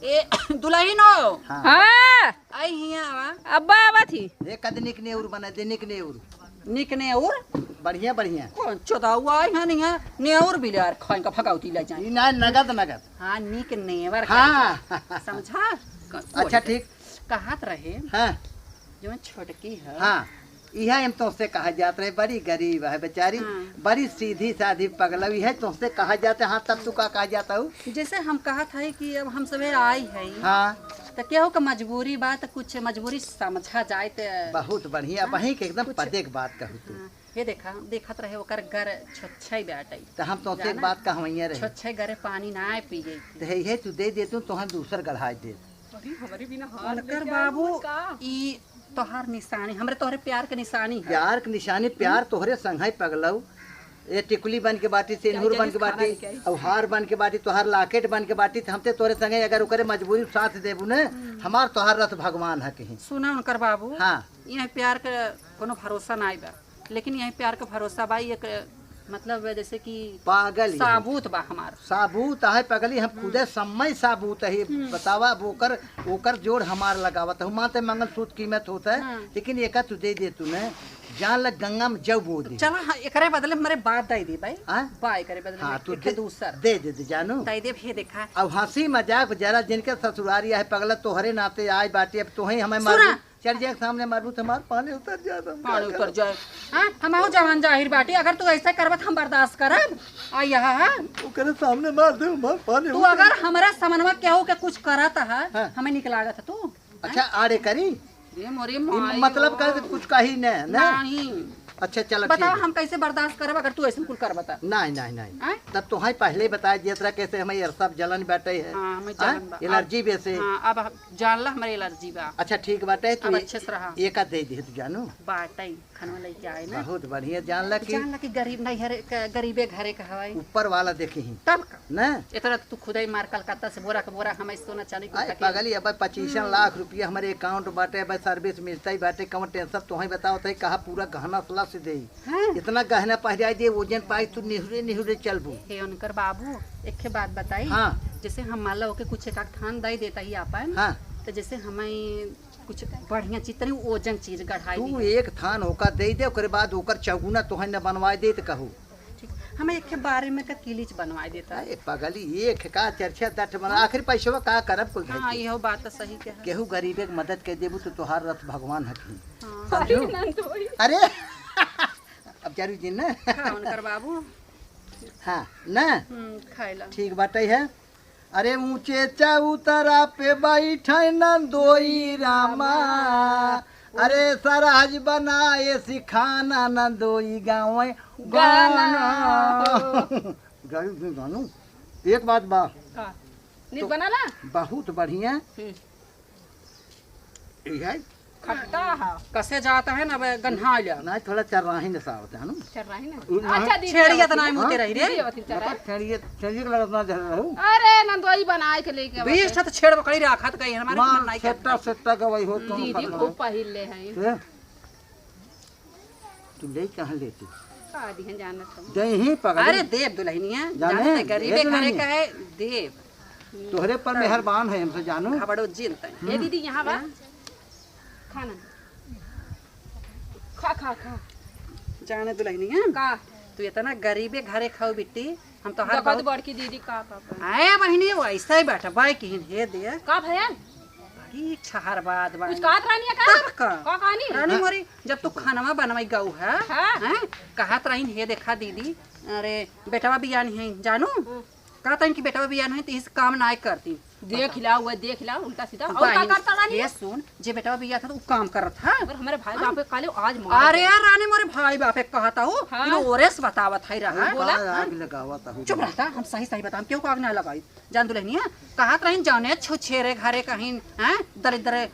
[SPEAKER 1] ए दुल्हन हो
[SPEAKER 2] हाँ
[SPEAKER 3] हाँ
[SPEAKER 1] आई हिया आवा
[SPEAKER 3] अब्बा आवा थी।
[SPEAKER 2] ए कद निक नेउर बना दे निक नेउर
[SPEAKER 1] निक ने और
[SPEAKER 2] बढ़िया बढ़िया।
[SPEAKER 1] कौन चोदावा है नहीं है ने और भी यार खाइन का फगाउती ले जाए।
[SPEAKER 2] ई ना नगद नगद।
[SPEAKER 1] हां निक नेवर
[SPEAKER 2] हाँ
[SPEAKER 1] समझा।
[SPEAKER 2] अच्छा ठीक
[SPEAKER 1] कहत रहे
[SPEAKER 2] हाँ
[SPEAKER 1] जो छोटकी है।
[SPEAKER 2] हाँ यह हम तुमसे कहा जाता है बड़ी गरीब है बेचारी
[SPEAKER 1] हाँ।
[SPEAKER 2] बड़ी सीधी साधी पगलवी है तुमसे कहा जाता है। हाँ तब तू का कहा जाता हूँ।
[SPEAKER 1] जैसे हम कहा था कि अब हम सवेरे आई है
[SPEAKER 2] हाँ
[SPEAKER 1] तो केहू का मजबूरी बात कुछ मजबूरी समझा जाए तो
[SPEAKER 2] बहुत बढ़िया वही के एकदम पते के बात कहू तू।
[SPEAKER 1] हाँ, ये देखत रहे ओकर घर छोछई बैठे
[SPEAKER 2] तो हम तुमसे एक
[SPEAKER 1] जाना?
[SPEAKER 2] बात कहवैया रहे
[SPEAKER 1] छोछई घरे पानी ना पी गई
[SPEAKER 2] तो है तू दे दे तू तुहर दूसर गढ़ा दे।
[SPEAKER 4] अरे हमारे बिना हाल
[SPEAKER 1] उनकर बाबू ई तोहार निशानी हमरे तोहरे प्यार के निशानी है।
[SPEAKER 2] प्यार के निशानी प्यार तोहरे संग है पगलऊ। ये टिकुली बन के बाटी सिंदूर बन के बाटी और हार बन के बाटी तोहार लॉकेट बन के बाटी हमते तोरे संगे अगर ओकरे मजबूरी साथ देबू ने हमार तोहार रथ भगवान है कहीं।
[SPEAKER 1] सुना उनकर बाबू
[SPEAKER 2] हाँ
[SPEAKER 1] यहाँ प्यार के कोनो भरोसा ना बा लेकिन यहाँ प्यार के भरोसा बा एक मतलब जैसे कि
[SPEAKER 2] पागल ही।
[SPEAKER 1] साबूत बा हमार
[SPEAKER 2] साबूत है पगली हम खुदे समय साबूत है बतावा ओकर ओकर जोड़ हमार लगावत हूँ माते मंगल सूत्र कीमत होता है।
[SPEAKER 1] हाँ।
[SPEAKER 2] लेकिन एक तू दे दे तू ने जान लग गंगा में जब बो दे।
[SPEAKER 1] चला हाँ, एकरे बदले मेरे बात दे दी भाई
[SPEAKER 2] हाँ?
[SPEAKER 1] बा एकरे बदले
[SPEAKER 2] हाँ
[SPEAKER 1] में
[SPEAKER 2] तू
[SPEAKER 1] एक दूसर
[SPEAKER 2] दे दे दे जानू।
[SPEAKER 1] दे दे भे देखा
[SPEAKER 2] अब हंसी मजाक जरा जिनके ससुरारी है पगला तोहरे नाते आए बाटी अब तो हमें
[SPEAKER 1] सुना।
[SPEAKER 2] मारू चल जाए सामने मारू तो हमार पानी उतर जाता।
[SPEAKER 1] पानी उतर जाए। हाँ हम आओ जवान जाहिर बाटी अगर तू ऐसा करबत हम बर्दाश्त करब आ यहाँ हाँ
[SPEAKER 2] ओकरे सामने मार दे मार पानी
[SPEAKER 1] तू
[SPEAKER 2] उतर।
[SPEAKER 1] अगर हमारा समनवा केहू के कुछ करत है
[SPEAKER 2] हाँ।
[SPEAKER 1] हमें निकलागत है तू
[SPEAKER 2] अच्छा आड़े करी
[SPEAKER 1] रे मोरे
[SPEAKER 2] ई
[SPEAKER 1] माई
[SPEAKER 2] मतलब कर कुछ कही न
[SPEAKER 1] नहीं
[SPEAKER 2] अच्छा चलो
[SPEAKER 1] बताओ
[SPEAKER 2] ठीक
[SPEAKER 1] हम कैसे बर्दाश्त करब अगर तू ऐसे कुल कर बता
[SPEAKER 2] नहीं नहीं नहीं
[SPEAKER 1] हैं?
[SPEAKER 2] तब तो है पहले ही बताया जिस तरह कैसे हमें ये सब जलन बैठे है
[SPEAKER 1] हाँ, हमें जलन बा।
[SPEAKER 2] एलर्जी वैसे
[SPEAKER 1] हाँ अब जानला हमारे एलर्जी बा
[SPEAKER 2] अच्छा ठीक बाटे तू
[SPEAKER 1] अब अच्छे से रहा
[SPEAKER 2] एक आध दे दे तू जानू
[SPEAKER 1] बाटई खाना लेके आए ना
[SPEAKER 2] बहुत बढ़िया जानला कि
[SPEAKER 1] जानला कि गरीब नहीं हरे गरीबे घरे का हवाई
[SPEAKER 2] ऊपर वाला देखे ही
[SPEAKER 1] तब का
[SPEAKER 2] न
[SPEAKER 1] इतना तू खुद ही मार कलकत्ता से बोरा का बोरा हमें सोना चांदी को
[SPEAKER 2] अरे
[SPEAKER 1] उठा के-
[SPEAKER 2] पगली अब 25 लाख रुपया हमारे अकाउंट बाटे अब सर्विस मिलता ही बाटे कम टेंशन तो ही बताओ तो कहा पूरा गहना सला से दे
[SPEAKER 1] हाँ?
[SPEAKER 2] इतना गहना पहरा दे वजन पाई तू निहुरे निहुरे चलबू
[SPEAKER 1] हे उनकर बाबू एक के बात बताई
[SPEAKER 2] हाँ
[SPEAKER 1] जैसे हम मान लो के कुछ एक थान दे देता ही आपन
[SPEAKER 2] हाँ
[SPEAKER 1] तो जैसे हमें कुछ बढ़िया जितनी ओजन चीज गढ़ाई
[SPEAKER 2] तू
[SPEAKER 1] दी
[SPEAKER 2] एक थान होकर दे दे ओकरे बाद ओकर चौगुना तो न बनवा दे तो कहू
[SPEAKER 1] ठीक हमें एक के बारे में का किलीच बनवा देता है
[SPEAKER 2] अरे पगली एक का चर्चा दठ बना आखिर पैसा का करब कुल
[SPEAKER 1] हाँ यह बात तो सही के है
[SPEAKER 2] केहू गरीबे के मदद कर देबू तो तोहार रथ भगवान हकी
[SPEAKER 1] हाँ
[SPEAKER 2] समझू
[SPEAKER 3] नंदोई
[SPEAKER 2] अरे अब जरूर जी न
[SPEAKER 1] खा उनकर बाबू
[SPEAKER 2] हाँ न
[SPEAKER 1] खाइला
[SPEAKER 2] ठीक बाटे है अरे ऊंचे चौतरा पे बैठे नंदोई रामा अरे सरहज बनाए सिखाना नंदोई गाँव गाना गानू एक बात बा
[SPEAKER 3] का नीट बनाला
[SPEAKER 2] बहुत बढ़िया है
[SPEAKER 3] खट्टा है
[SPEAKER 1] कसे जाता है ना अब गन्हा लिया
[SPEAKER 2] ना थोड़ा चर्राही नशा होता है ना
[SPEAKER 3] चल रही ना
[SPEAKER 2] हाँ।
[SPEAKER 3] अच्छा दीदी
[SPEAKER 1] छेड़िया तो नहीं मुते रही रे
[SPEAKER 3] दीदी अवती चल रहा है।
[SPEAKER 2] चलिए चलिए लगना जल रहा हूँ
[SPEAKER 3] अरे नंदोई बनाए के लेके आवत
[SPEAKER 1] बीस
[SPEAKER 3] है।
[SPEAKER 1] तो छेड़ पकड़ी रखा तो कहीं हमारे मन
[SPEAKER 2] मां
[SPEAKER 1] नहीं
[SPEAKER 2] सट्टा
[SPEAKER 1] करता
[SPEAKER 2] सट्टा का वही हो तो
[SPEAKER 3] दीदी खूब पहले हैं
[SPEAKER 2] तू ले कहाँ लेती
[SPEAKER 3] का दिहन जानत हम
[SPEAKER 2] जय ही पगड़ी
[SPEAKER 1] अरे देव दुल्हनिया
[SPEAKER 2] जाने,
[SPEAKER 1] जाने गरीबे
[SPEAKER 2] ये
[SPEAKER 1] घरे
[SPEAKER 2] दुल्हनिया।
[SPEAKER 1] का है देव
[SPEAKER 2] तोहरे पर मेहरबान है हमसे जानू
[SPEAKER 1] खबड़ो जिनता है
[SPEAKER 3] ये दीदी यहाँ बा खाना खा खा खा
[SPEAKER 1] जाने दुल्हनिया
[SPEAKER 3] का
[SPEAKER 1] तू इतना गरीबे घरे खाओ बिट्टी हम तो हर
[SPEAKER 3] देखत
[SPEAKER 1] बहुत
[SPEAKER 3] बड़की दीदी का पापा
[SPEAKER 1] आए बहिनी वो ऐसा ही बैठा बाई की हे दे
[SPEAKER 3] का भैया
[SPEAKER 1] बड़ी छहर बात बा
[SPEAKER 3] कुछ कहत रानी है
[SPEAKER 1] तब
[SPEAKER 3] का
[SPEAKER 1] का
[SPEAKER 3] का कहानी
[SPEAKER 1] रानी मोरी जब तू खानवा बनवाई गऊ है
[SPEAKER 3] हाँ।
[SPEAKER 1] हैं कहत रही हे देखा दीदी अरे बेटवा बियान है जानू कहता कि बेटवा बियान है तो इस काम ना करती
[SPEAKER 3] देख ला उल्टा सीधा और का करता रानी
[SPEAKER 1] ये सुन जे बेटवा बिया था तो उ काम करत था
[SPEAKER 3] अगर हमारे भाई बाप के काले आज मार
[SPEAKER 1] अरे यार रानी मोरे भाई बापे कहता हूँ
[SPEAKER 3] हाँ।
[SPEAKER 1] इन ओरेस बतावत है रहा
[SPEAKER 2] बोला आग लगावा ता
[SPEAKER 1] चुप रहता हम सही सही बताम क्यों आग ना लगाई जान दुल्हनिया कहत रही जाने छुछेरे घरे कहीं हैं दरिद्र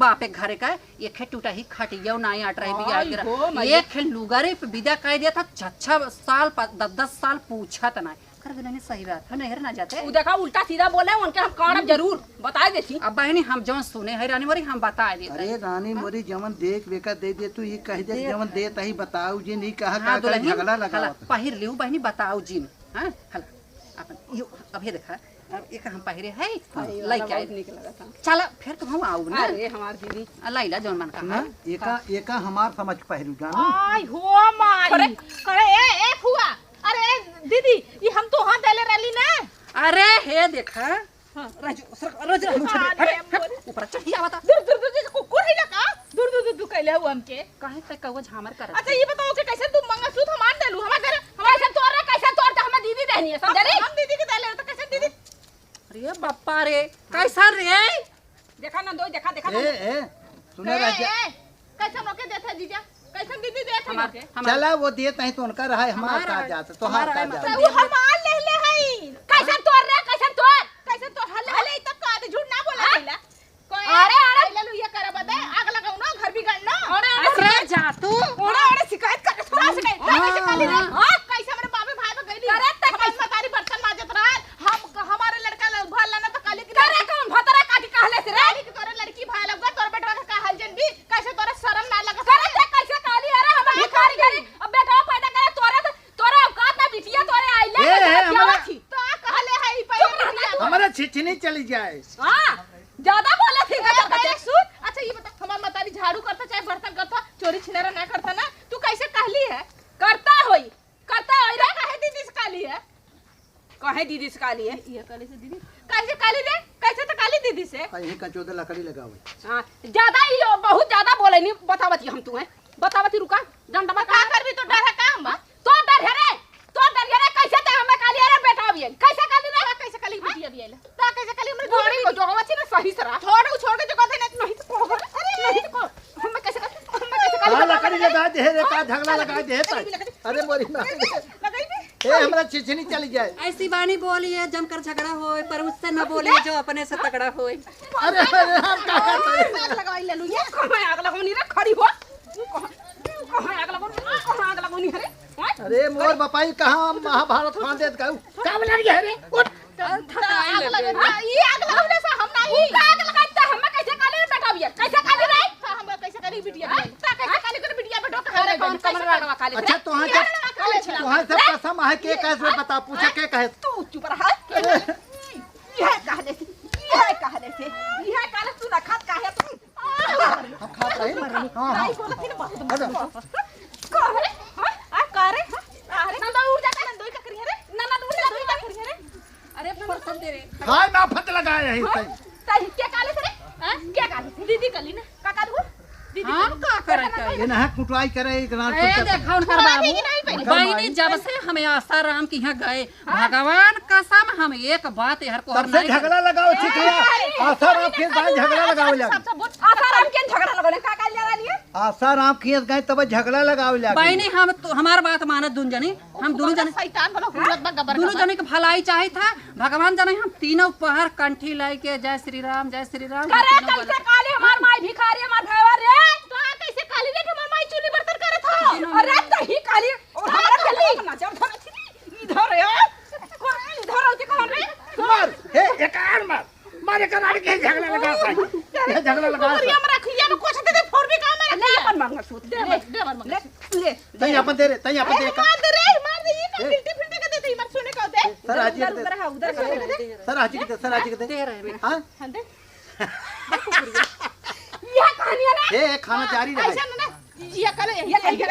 [SPEAKER 1] बापे घरे का ये खे टूटा ही खटिया ना आट रही बिया
[SPEAKER 3] आई हो,
[SPEAKER 1] गिरा
[SPEAKER 3] मैया।
[SPEAKER 1] ये खे लुगारे पे विदा कह दिया था 6 साल 10 साल पूछत ना कर दुल्हनी सही बात है नहर ना जाते
[SPEAKER 3] उ देखा उल्टा सीधा बोले उनके हम कानब जरूर बता देती
[SPEAKER 1] अब बहनी हम जौन सुने है रानी मोरी हम बता देते
[SPEAKER 2] अरे रानी मोरी जमन देख बेका दे दे तू ये कह दे जमन दे तही बताऊ जी नहीं कहा
[SPEAKER 1] हाँ
[SPEAKER 2] का
[SPEAKER 1] दुल्हनी
[SPEAKER 2] झगड़ा
[SPEAKER 1] हला
[SPEAKER 2] लगावा
[SPEAKER 1] पहिर लियो बहनी बताओ जिन हां हला अपन यो अब ये देखा अब एक हम पहिरे है लइका
[SPEAKER 3] बहुत निक लगा था
[SPEAKER 1] चल फिर तुम हम आऊ ना
[SPEAKER 3] अरे हमार दीदी
[SPEAKER 1] लैला जौन मन
[SPEAKER 2] ना
[SPEAKER 1] का
[SPEAKER 2] एका हमार समझ पहलू जानू
[SPEAKER 4] आई हो मारी करे ए फुआ अरे दीदी ये हम तो हाथ देले रहली ना
[SPEAKER 1] अरे हे देखा राजू रोज ऊपर चढ़िया बता
[SPEAKER 4] दूर दूर दूर कुकुर है का दूर दूर दूर कहले हो हमके
[SPEAKER 1] काहे तक कौवा झामर कर
[SPEAKER 4] अच्छा ये बताओ कि कैसे तुम मंगलसूत्र हम मान देलू हमारे घर हमारे
[SPEAKER 3] कैसे तोड़ तो हमें दीदी देनी है समझ रही
[SPEAKER 4] हम दीदी के देले तो कैसे दीदी
[SPEAKER 1] अरे बापा रे कैसा रे
[SPEAKER 3] देखा ना दो देखा देखा
[SPEAKER 2] ए सुने राजा
[SPEAKER 4] कैसे मौके देते जीजा कैसे दीदी देते
[SPEAKER 1] हमार
[SPEAKER 4] मौके
[SPEAKER 1] हमार
[SPEAKER 2] चला वो देता है तो उनका रहा है हमारा
[SPEAKER 1] हमारा
[SPEAKER 2] का
[SPEAKER 1] है।
[SPEAKER 2] जाता तो हार
[SPEAKER 1] हमारा
[SPEAKER 2] का
[SPEAKER 1] है,
[SPEAKER 2] जाता
[SPEAKER 4] वो हमार ले ले है
[SPEAKER 3] कैसे तोड़ रहे कैसे तोड़
[SPEAKER 4] कैसे तो हले हले तक का झूठ ना बोला कैला कोई
[SPEAKER 3] अरे, अरे।
[SPEAKER 4] ले लो ये करे बदे आग लगाऊ ना घर बिगाड़ना
[SPEAKER 1] अरे जा तू
[SPEAKER 4] ओड़े शिकायत कर थोड़ा से कैसे काली रे
[SPEAKER 1] हाँ।
[SPEAKER 4] कैसे हमरे बाबे भाई पे गईली अरे तक कैसे तारी बर्तन माजत रहा हम हमारे लड़का भर लेना तो काली की
[SPEAKER 3] करे कौन भतरा काटी कहले से रे
[SPEAKER 4] काली की तोरे लड़की भाई लगा तोरे बेटवा का हाल जन भी कैसे तोरे शर्म ना लगा
[SPEAKER 3] करे ते कैसे काली अरे हमारी कारीगरी अब बेटा पैदा करे तोरे औकात ना बिटिया तोरे आइले
[SPEAKER 2] ए, ए, हमारा-
[SPEAKER 4] तो कहले है पहले
[SPEAKER 2] हमारा छिछनी चली जाए
[SPEAKER 3] हां ज्यादा बोले थी
[SPEAKER 4] अच्छा ये बता हमार मतारी झाड़ू करता चाहे बर्तन करता चोरी छिनारा ना करता ना तू कैसे कहली है
[SPEAKER 3] करता होई रे
[SPEAKER 4] काहे दीदी से काली है
[SPEAKER 3] कहे दीदी से काली है
[SPEAKER 4] ये काली से दीदी कैसे काली रे कैसे तो काली दीदी से
[SPEAKER 2] कहीं का चौदह लकड़ी लगावे
[SPEAKER 3] हां ज्यादा ही बहुत ज्यादा बोले नहीं बतावती हम तुम्हें बतावती रुका डंडा
[SPEAKER 4] का करबी तो डर है काम बा
[SPEAKER 3] तो डर है रे कैसे ते हमें काली अरे बेटा भी कैसे काली रे
[SPEAKER 4] कैसे काली बिटिया भी आइला ता कैसे काली हमरे
[SPEAKER 3] गोड़ी को जोगवा छी ना सही सरा
[SPEAKER 4] छोड़ के जो कहते नहीं तो अरे नहीं तो
[SPEAKER 2] दे रे का झगड़ा लगा दे अरे मोरी माँ ए हमरा चिचनी चली जाए
[SPEAKER 1] ऐसी बानी बोलिए जमकर झगड़ा होए पर उससे न बोलिए जो अपने से तगड़ा होए।
[SPEAKER 2] अरे अरे हम का करते
[SPEAKER 3] आग लगाई ले लू ये कहां आग लगावनी रे खड़ी हो कहां आग लगावनी रे
[SPEAKER 2] अरे मोर बपाई कहाँ महाभारत फान देत कहू का बना गया रे उठ
[SPEAKER 3] आग लगा ये आग लगावने से हम नहीं आग लगाता हम कैसे काले बेटा बिया कैसे काले रे हम कैसे काले बिटिया कैसे काले कर बिटिया बेटा अरे कौन कमरा लगा काले
[SPEAKER 2] अच्छा तोहां सब कसम है के कैसे बता पूछे के कहे
[SPEAKER 3] तू चुप रहा ये कहले से ये काले तू ना खात काहे तू
[SPEAKER 2] हम खात रहे मरनी हां
[SPEAKER 3] नहीं बोलत थी ना करे आ करे अरे नंदा उड़ जाता नंदोई का करी रे नंदा उड़ जाता करी रे अरे परसन दे रे
[SPEAKER 2] हाय ना फट लगाया है
[SPEAKER 3] तई के काले से रे हां के काले से दीदी कली ना काका दू दीदी
[SPEAKER 1] हम का करे
[SPEAKER 2] ये ना कुटवाई करे एक रात
[SPEAKER 1] ए देखा उनकर बाबू बहनी जब से हमें आसाराम के यहाँ गए भगवान कसम हम एक बात यार को
[SPEAKER 2] सबसे झगड़ा लगाओ चिकला आसाराम के गाय झगड़ा लगाओ लगे
[SPEAKER 3] आसाराम के झगड़ा लगले काका ले लिए
[SPEAKER 2] आसाराम के गाय तब झगड़ा लगाओ लगे
[SPEAKER 1] बहनी हम तो हमार बात मानत दुन जनी हम दोनों जने
[SPEAKER 3] शैतान बोलो हुरत बा गबर
[SPEAKER 1] दोनों जने के भलाई चाहे था भगवान जने हम तीनों पहर कंठी लाई के जय श्री राम
[SPEAKER 3] करे कैसे काले हमार माई भिखारी हमार भैया रे तो आ कैसे काली रे हमार माई चुली बर्तन करे था अरे दही काली और हमारा चली ना जब इधर यार इधर आके कौन रे
[SPEAKER 2] मार हे एक आर मारे कनाड़ी के झगड़ा लगा ये झगड़ा लगा
[SPEAKER 3] पूरी हमरा खिया में कोछ दे फोड़ भी काम में ले अपन मांग सूत दे ले
[SPEAKER 2] तई अपन दे रे तई अपन दे
[SPEAKER 3] मार दे का बिल्टी फिल्टी के देते मत सुने का होते
[SPEAKER 2] सर हाजी
[SPEAKER 3] उधर
[SPEAKER 2] सर हाजी के
[SPEAKER 1] दे रहे हैं
[SPEAKER 2] हां
[SPEAKER 3] हां दे ये कहानी है ना
[SPEAKER 2] ए खाना जारी रहे
[SPEAKER 3] ऐसा ना ये करे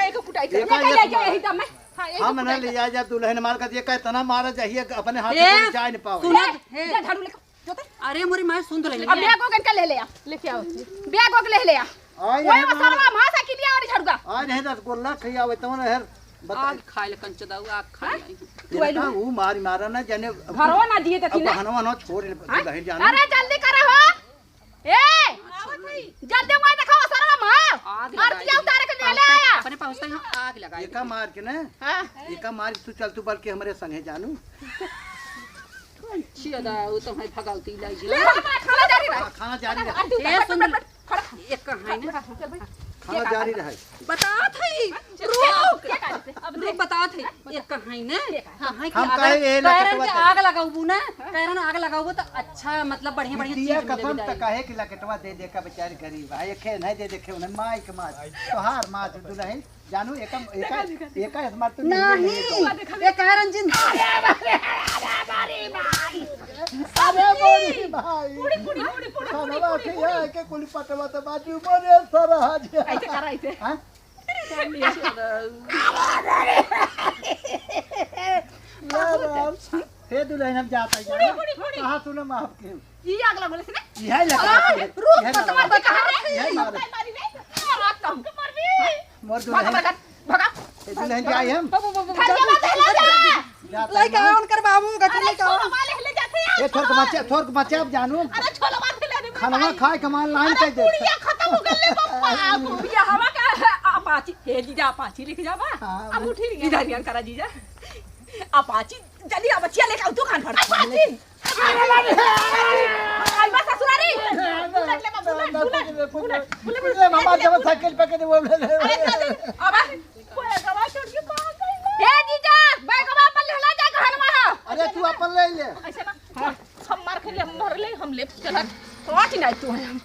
[SPEAKER 3] एक कुटाई कर ले जाए यही दम में
[SPEAKER 2] हम ना ले जा दुल्हन मार का ये कह तना मारा चाहिए अपने हाथ
[SPEAKER 1] ए,
[SPEAKER 2] से जाए न पाओ
[SPEAKER 1] सुनत
[SPEAKER 3] ले
[SPEAKER 1] है
[SPEAKER 3] झाड़ू लेके जोते
[SPEAKER 1] अरे मोरी मां सुन तो ले
[SPEAKER 3] अब बैग को के ले ले आ लेके आओ बैग को ले ले आ
[SPEAKER 2] आय
[SPEAKER 3] ओए मसलवा मां साइकिल लिया और झाड़ूगा
[SPEAKER 2] आज है रसगुल्ला खियावे तो ना हेर
[SPEAKER 1] आग खाए ले कंच दाऊ आग खाए
[SPEAKER 2] बता वो मारी मारा ना जाने
[SPEAKER 3] घरवा ना दिए
[SPEAKER 2] अब
[SPEAKER 3] तकिन
[SPEAKER 2] बहनवा ना छोड़ दुल्हन जाना
[SPEAKER 3] अरे जल्दी करो हो ए जल्दी मैं देखो सरवा मां
[SPEAKER 1] आग
[SPEAKER 3] आरती उतारे के ले ले आया
[SPEAKER 1] अपने पहुंचते हैं आग लगाई
[SPEAKER 2] एका मार के ना
[SPEAKER 3] हां
[SPEAKER 2] एका मार तू चल तू बल्कि हमरे संगे जानू
[SPEAKER 1] छिया दाऊ तो है भगावती लाई
[SPEAKER 3] ले खाना जारी रहा
[SPEAKER 2] खाना जारी रहे
[SPEAKER 1] ए सुन एक कहां ना
[SPEAKER 2] खाना जारी रहे
[SPEAKER 1] बता थई
[SPEAKER 3] रुक
[SPEAKER 1] अब रुक बता थई एक कहां ना कहां की
[SPEAKER 2] हम कहे ए लकटवा
[SPEAKER 1] के आग लगाऊ ना कहरन आग लगाऊ तो अच्छा मतलब बढ़िया बढ़िया
[SPEAKER 2] दिया
[SPEAKER 1] चीज
[SPEAKER 2] कसम
[SPEAKER 1] मिले
[SPEAKER 2] त कहे कि लकटवा दे दे का बेचारी गरीब है एके नहीं दे देखे उन्हें माई के मार तोहार मां दुल्हन जानू एका स्मार्ट तो
[SPEAKER 1] नहीं ये कहरन जिन
[SPEAKER 2] अरे बोली भाई
[SPEAKER 3] पुड़ी
[SPEAKER 2] खाना के या के कुली पटवा त बाजू मोरे सरहज
[SPEAKER 3] ऐसे कर ऐसे
[SPEAKER 2] हां हे दुल्हन हम जाता है कहां तूने माफ के
[SPEAKER 3] ये आग लगले से ना
[SPEAKER 2] यह लगा
[SPEAKER 3] रुक मत मार कहां रे
[SPEAKER 2] यह मार
[SPEAKER 3] मारी रे रात तुम के मर भी
[SPEAKER 2] मोर
[SPEAKER 3] भगा
[SPEAKER 2] दुल्हन
[SPEAKER 3] भगा
[SPEAKER 2] दुल्हन जाए हम
[SPEAKER 3] खाली मत ले जा
[SPEAKER 1] लइका उनकर बाबू
[SPEAKER 3] अरे छोलो माले ले जाते हैं
[SPEAKER 2] ए थोर के बच्चे अब जानू
[SPEAKER 3] अरे छोलो मार ले ले
[SPEAKER 2] खाना खाए कमाल लाइन पे दे
[SPEAKER 3] पुड़िया खत्म हो गई पप्पा पुड़िया हवा का अपाची हे जीजा अपाची लेके जावा अब उठी रही इधर यार करा जीजा अपाची जल्दी अब बच्चिया लेके आओ तू खान फड़ अपाची आई बस ससुरारी बुलेट ले
[SPEAKER 2] बुलेट मामा जब साइकिल पे के वो
[SPEAKER 3] अरे अब कोई गवा छोड़ के कहां गई ए जीजा बैगवा पर ले जा घर में
[SPEAKER 2] अरे तू अपन ले ले
[SPEAKER 3] ऐसे ना हम मार के ले हम ले चला रोटी नहीं तू